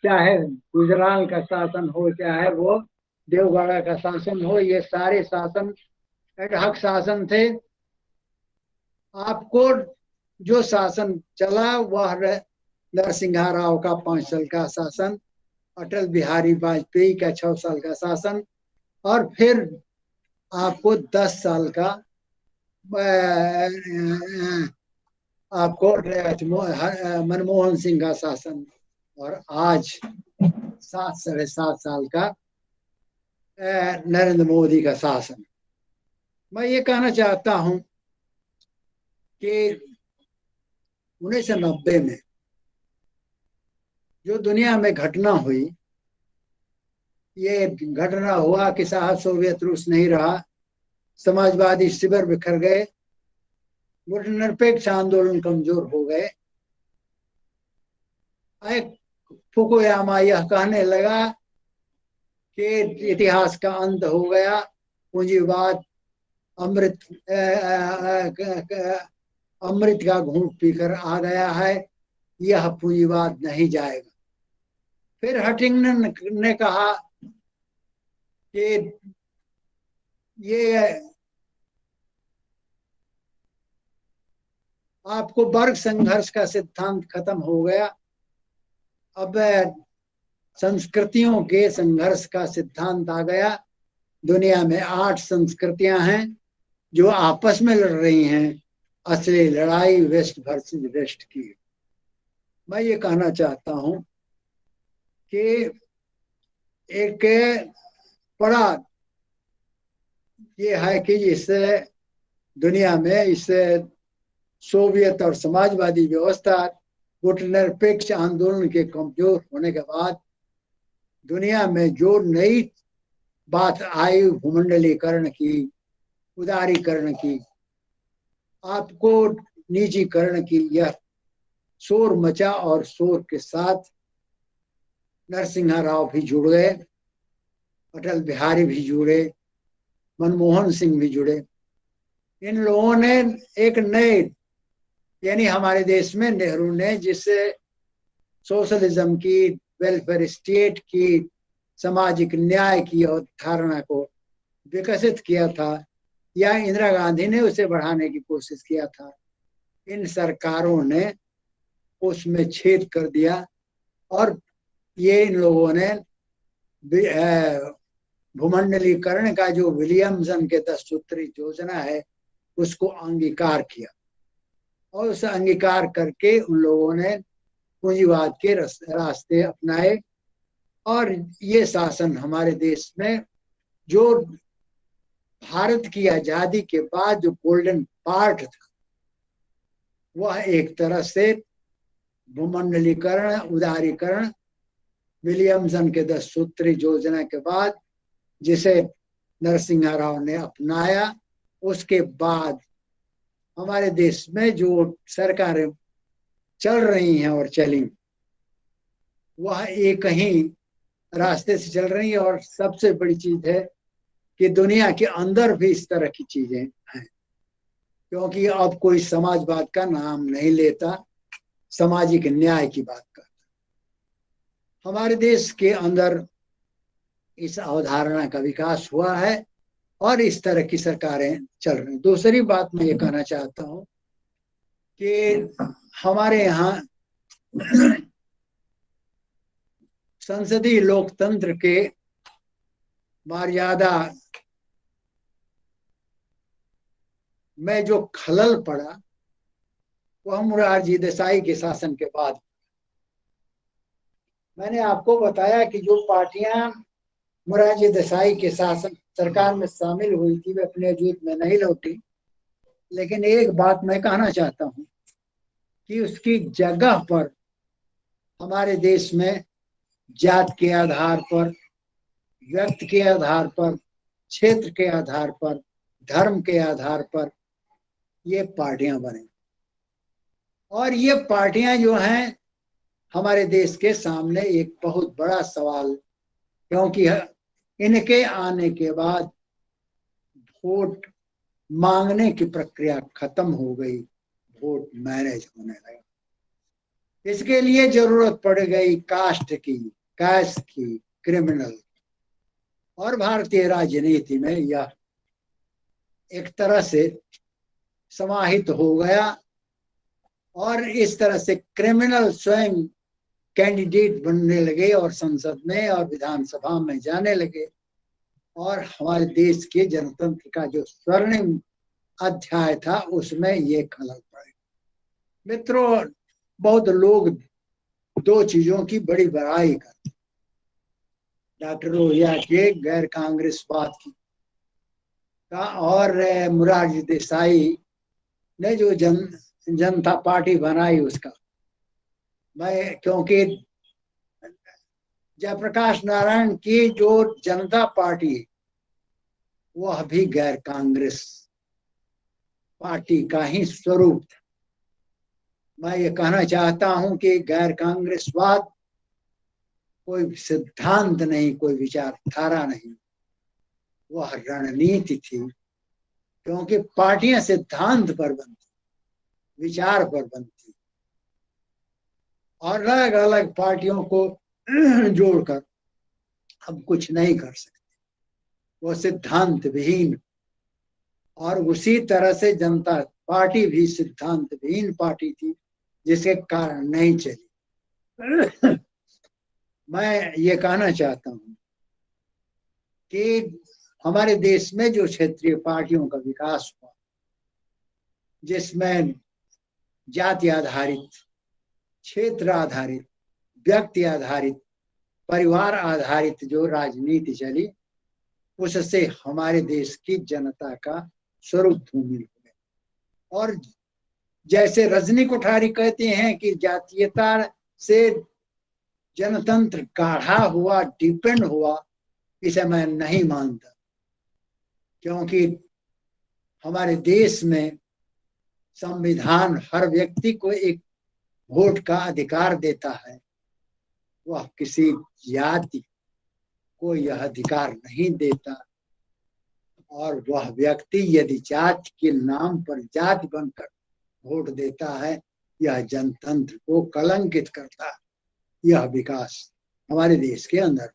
चाहे गुजराल का शासन हो, चाहे वो देवगौड़ा का शासन हो, ये सारे शासन एडहॉक शासन थे। आपको जो शासन चला वह नरसिंह राव का 5 साल का शासन, अटल बिहारी वाजपेयी का 6 साल का शासन, और फिर आपको 10 साल का आपको मनमोहन सिंह का शासन, और आज 7 साढ़े 7 साल का नरेंद्र मोदी का शासन। मैं ये कहना चाहता हूं कि 1990 में जो दुनिया में घटना हुई, ये घटना हुआ कि साहब सोवियत रूस नहीं रहा, समाजवादी शिविर बिखर गए, गुटनिरपेक्ष आंदोलन कमजोर हो गए। फुकुयामा यह कहने लगा कि इतिहास का अंत हो गया, पूंजीवाद अमृत का घूंट पीकर आ गया है, यह पूंजीवाद नहीं जाएगा। फिर हटिंगटन ने कहा कि ये आपको वर्ग संघर्ष का सिद्धांत खत्म हो गया, अब संस्कृतियों के संघर्ष का सिद्धांत आ गया। दुनिया में 8 संस्कृतियां हैं जो आपस में लड़ रही हैं, असली लड़ाई वेस्ट वर्सेस वेस्ट की। मैं ये कहना चाहता हूं कि एक बड़ा ये है कि इस दुनिया में इस सोवियत और समाजवादी व्यवस्था, गुटनिरपेक्ष आंदोलन के कमजोर होने के बाद दुनिया में जो नई बात आई, भूमंडलीकरण की, उदारीकरण की, आपको निजीकरण की, यह शोर मचा और शोर के साथ नरसिम्हा राव भी जुड़ गए, अटल बिहारी भी जुड़े, मनमोहन सिंह भी जुड़े। इन लोगों ने एक नए, यानी हमारे देश में नेहरू ने जिससे सोशलिज्म की, वेलफेयर स्टेट की, सामाजिक न्याय की अवधारणा को विकसित किया था, या इंदिरा गांधी ने उसे बढ़ाने की कोशिश किया था, इन सरकारों ने उसमें छेद कर दिया और ये इन लोगों ने भूमंडलीकरण का जो विलियमसन के 10 सूत्री योजना है उसको अंगीकार किया, और उसे अंगीकार करके उन लोगों ने पूंजीवाद के रास्ते अपनाए। और ये शासन हमारे देश में जो भारत की आजादी के बाद जो गोल्डन पार्ट था, वह एक तरह से भूमंडलीकरण, उदारीकरण, विलियमसन के 10 सूत्री योजना के बाद जिसे नरसिम्हा राव ने अपनाया, उसके बाद हमारे देश में जो सरकारें चल रही हैं और चली, वह एक ही रास्ते से चल रही है। और सबसे बड़ी चीज है कि दुनिया के अंदर भी इस तरह की चीजें हैं, क्योंकि अब कोई समाजवाद का नाम नहीं लेता, सामाजिक न्याय की बात करता। हमारे देश के अंदर इस अवधारणा का विकास हुआ है और इस तरह की सरकारें चल रही। दूसरी बात मैं ये कहना चाहता हूं कि हमारे यहाँ संसदीय लोकतंत्र के मर्यादा में जो खलल पड़ा वह मोरारजी देसाई के शासन के बाद। मैंने आपको बताया कि जो पार्टियां मोरारजी देसाई के शासन सरकार में शामिल हुई थी वे अपने वजूद में नहीं लौटी, लेकिन एक बात मैं कहना चाहता हूं कि उसकी जगह पर हमारे देश में जात के आधार पर, व्यक्ति के आधार पर, क्षेत्र के आधार पर, धर्म के आधार पर ये पार्टियां बने। और ये पार्टियां जो हैं हमारे देश के सामने एक बहुत बड़ा सवाल, क्योंकि इनके आने के बाद वोट मांगने की प्रक्रिया खत्म हो गई, वोट मैनेज होने लगा। इसके लिए जरूरत पड़ गई कास्ट की, कैस्ट की, क्रिमिनल। और भारतीय राजनीति में यह एक तरह से समाहित हो गया और इस तरह से क्रिमिनल स्वयं कैंडिडेट बनने लगे और संसद में और विधानसभा में जाने लगे, और हमारे देश के जनतंत्र का जो स्वर्णिम अध्याय था उसमें ये खलल पड़े। मित्रों, बहुत लोग दो चीजों की बड़ी बड़ाई करते, डॉक्टर लोहिया के गैर कांग्रेसवाद की का, और मोरारजी देसाई ने जो जनता पार्टी बनाई उसका। मैं क्योंकि जयप्रकाश नारायण की जो जनता पार्टी वह भी गैर कांग्रेस पार्टी का ही स्वरूप था। मैं ये कहना चाहता हूं कि गैर कांग्रेसवाद कोई सिद्धांत नहीं, कोई विचारधारा नहीं, वह रणनीति थी। क्योंकि पार्टियां सिद्धांत पर बनती, विचार पर बनती, और अलग अलग पार्टियों को जोड़कर हम कुछ नहीं कर सकते, वो सिद्धांत विहीन। और उसी तरह से जनता पार्टी भी सिद्धांत विहीन पार्टी थी, जिसके कारण नहीं चली। मैं ये कहना चाहता हूं कि हमारे देश में जो क्षेत्रीय पार्टियों का विकास हुआ, जिसमें जाति आधारित, क्षेत्र आधारित, व्यक्ति आधारित, परिवार आधारित जो राजनीति चली, उससे हमारे देश की जनता का स्वरूप धूमिल हो गया। और जैसे रजनी कोठारी कहते हैं कि जातीयता से जनतंत्र गाढ़ा हुआ, डिपेंड हुआ, इसे मैं नहीं मानता। क्योंकि हमारे देश में संविधान हर व्यक्ति को एक वोट का अधिकार देता है, वह किसी जाति को यह अधिकार नहीं देता। और वह व्यक्ति यदि जाति के नाम पर जाति बनकर वोट देता है, यह जनतंत्र को कलंकित करता है। यह विकास हमारे देश के अंदर।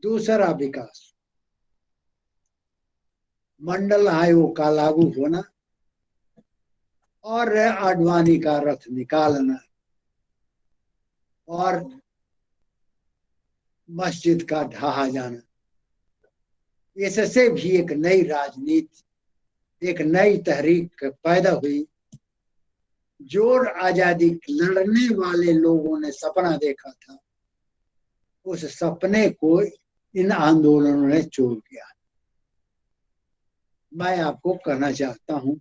दूसरा विकास, मंडल आयोग का लागू होना और आडवाणी का रथ निकालना और मस्जिद का ढहा जाना, इससे भी एक नई राजनीति, एक नई तहरीक पैदा हुई। जो आजादी लड़ने वाले लोगों ने सपना देखा था, उस सपने को इन आंदोलनों ने चोर किया। मैं आपको कहना चाहता हूं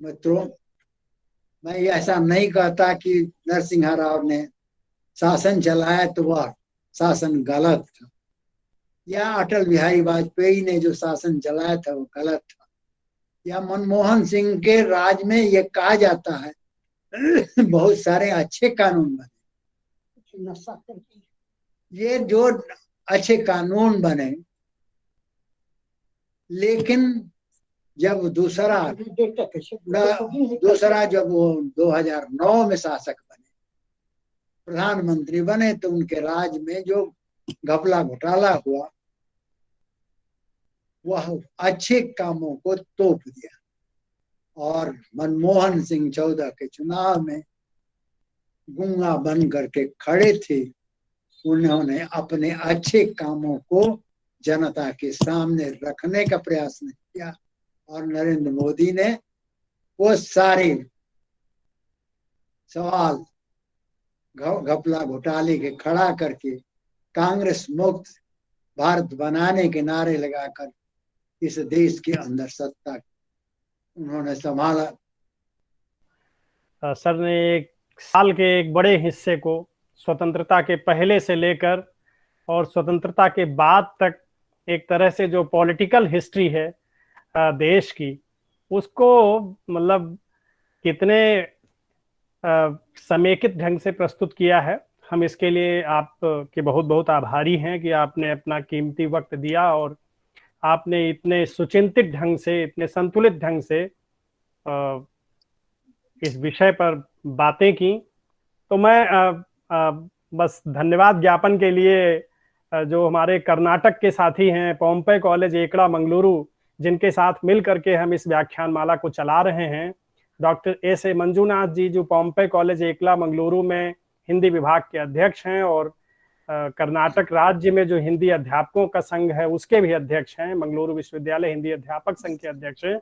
मित्रों, मैं ऐसा नहीं कहता कि नरसिंह राव ने शासन चलाया तो वह शासन गलत था, या अटल बिहारी वाजपेयी ने जो शासन चलाया था वो गलत था, या मनमोहन सिंह के राज में ये कहा जाता है बहुत सारे अच्छे कानून बने। ये जो अच्छे कानून बने, लेकिन जब दूसरा जब वो 2009 में शासक बने, प्रधानमंत्री बने, तो उनके राज में जो घपला घोटाला हुआ, वह अच्छे कामों को तोप दिया। और मनमोहन सिंह 14 के चुनाव में गूंगा बन करके खड़े थे, उन्होंने अपने अच्छे कामों को जनता के सामने रखने का प्रयास नहीं किया। और नरेंद्र मोदी ने वो सारे सवाल घपला घोटाले के खड़ा करके कांग्रेस मुक्त भारत बनाने के नारे लगाकर इस देश के अंदर सत्ता उन्होंने संभाला। सर ने एक साल के एक बड़े हिस्से को स्वतंत्रता के पहले से लेकर और स्वतंत्रता के बाद तक एक तरह से जो पॉलिटिकल हिस्ट्री है देश की, उसको मतलब कितने समेकित ढंग से प्रस्तुत किया है। हम इसके लिए आपके बहुत बहुत आभारी हैं कि आपने अपना कीमती वक्त दिया और आपने इतने सुचिंतित ढंग से, इतने संतुलित ढंग से इस विषय पर बातें की। तो मैं बस धन्यवाद ज्ञापन के लिए जो हमारे कर्नाटक के साथी हैं, पोम्पई कॉलेज एकड़ा मंगलुरु, जिनके साथ मिल करके हम इस व्याख्यान माला को चला रहे हैं, डॉक्टर एस.ए. मंजूनाथ जी, जो पोम्पई कॉलेज एकड़ा मंगलुरु में हिंदी विभाग के अध्यक्ष हैं और कर्नाटक राज्य में जो हिंदी अध्यापकों का संघ है उसके भी अध्यक्ष हैं, मंगलुरु विश्वविद्यालय हिंदी अध्यापक संघ के अध्यक्ष हैं।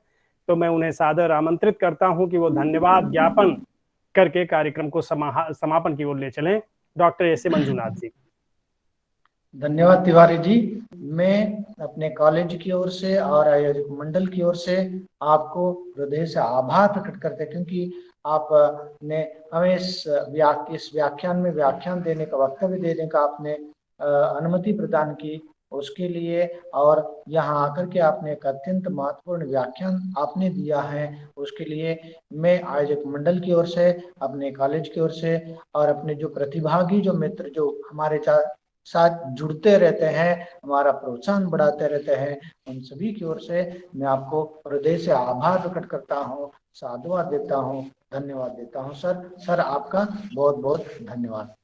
तो मैं उन्हें सादर आमंत्रित करता हूं कि वो धन्यवाद ज्ञापन करके कार्यक्रम को समापन की ओर ले चलें। Doctor S A. मंजूनाथ जी। धन्यवाद तिवारी जी। मैं अपने कॉलेज की ओर से और आयोजक मंडल की ओर से आपको हृदय से आभार प्रकट करते हैं, क्योंकि आपने हमें इस व्याख्यान में व्याख्यान देने का, वक्तव्य देने का आपने अनुमति प्रदान की, उसके लिए, और यहाँ आकर के आपने एक अत्यंत महत्वपूर्ण व्याख्यान आपने दिया है, उसके लिए मैं आयोजक मंडल की ओर से, अपने कॉलेज की ओर से, और अपने जो प्रतिभागी जो मित्र जो हमारे साथ जुड़ते रहते हैं, हमारा प्रोत्साहन बढ़ाते रहते हैं, उन सभी की ओर से मैं आपको हृदय से आभार प्रकट करता हूँ, साधुवाद देता हूँ, धन्यवाद देता हूँ। सर आपका बहुत बहुत धन्यवाद।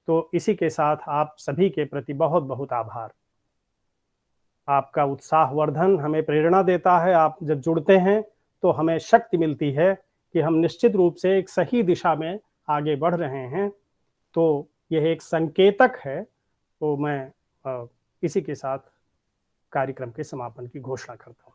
तो इसी के साथ आप सभी के प्रति बहुत बहुत आभार। आपका उत्साहवर्धन हमें प्रेरणा देता है। आप जब जुड़ते हैं तो हमें शक्ति मिलती है कि हम निश्चित रूप से एक सही दिशा में आगे बढ़ रहे हैं। तो यह एक संकेतक है। तो मैं इसी के साथ कार्यक्रम के समापन की घोषणा करता हूँ।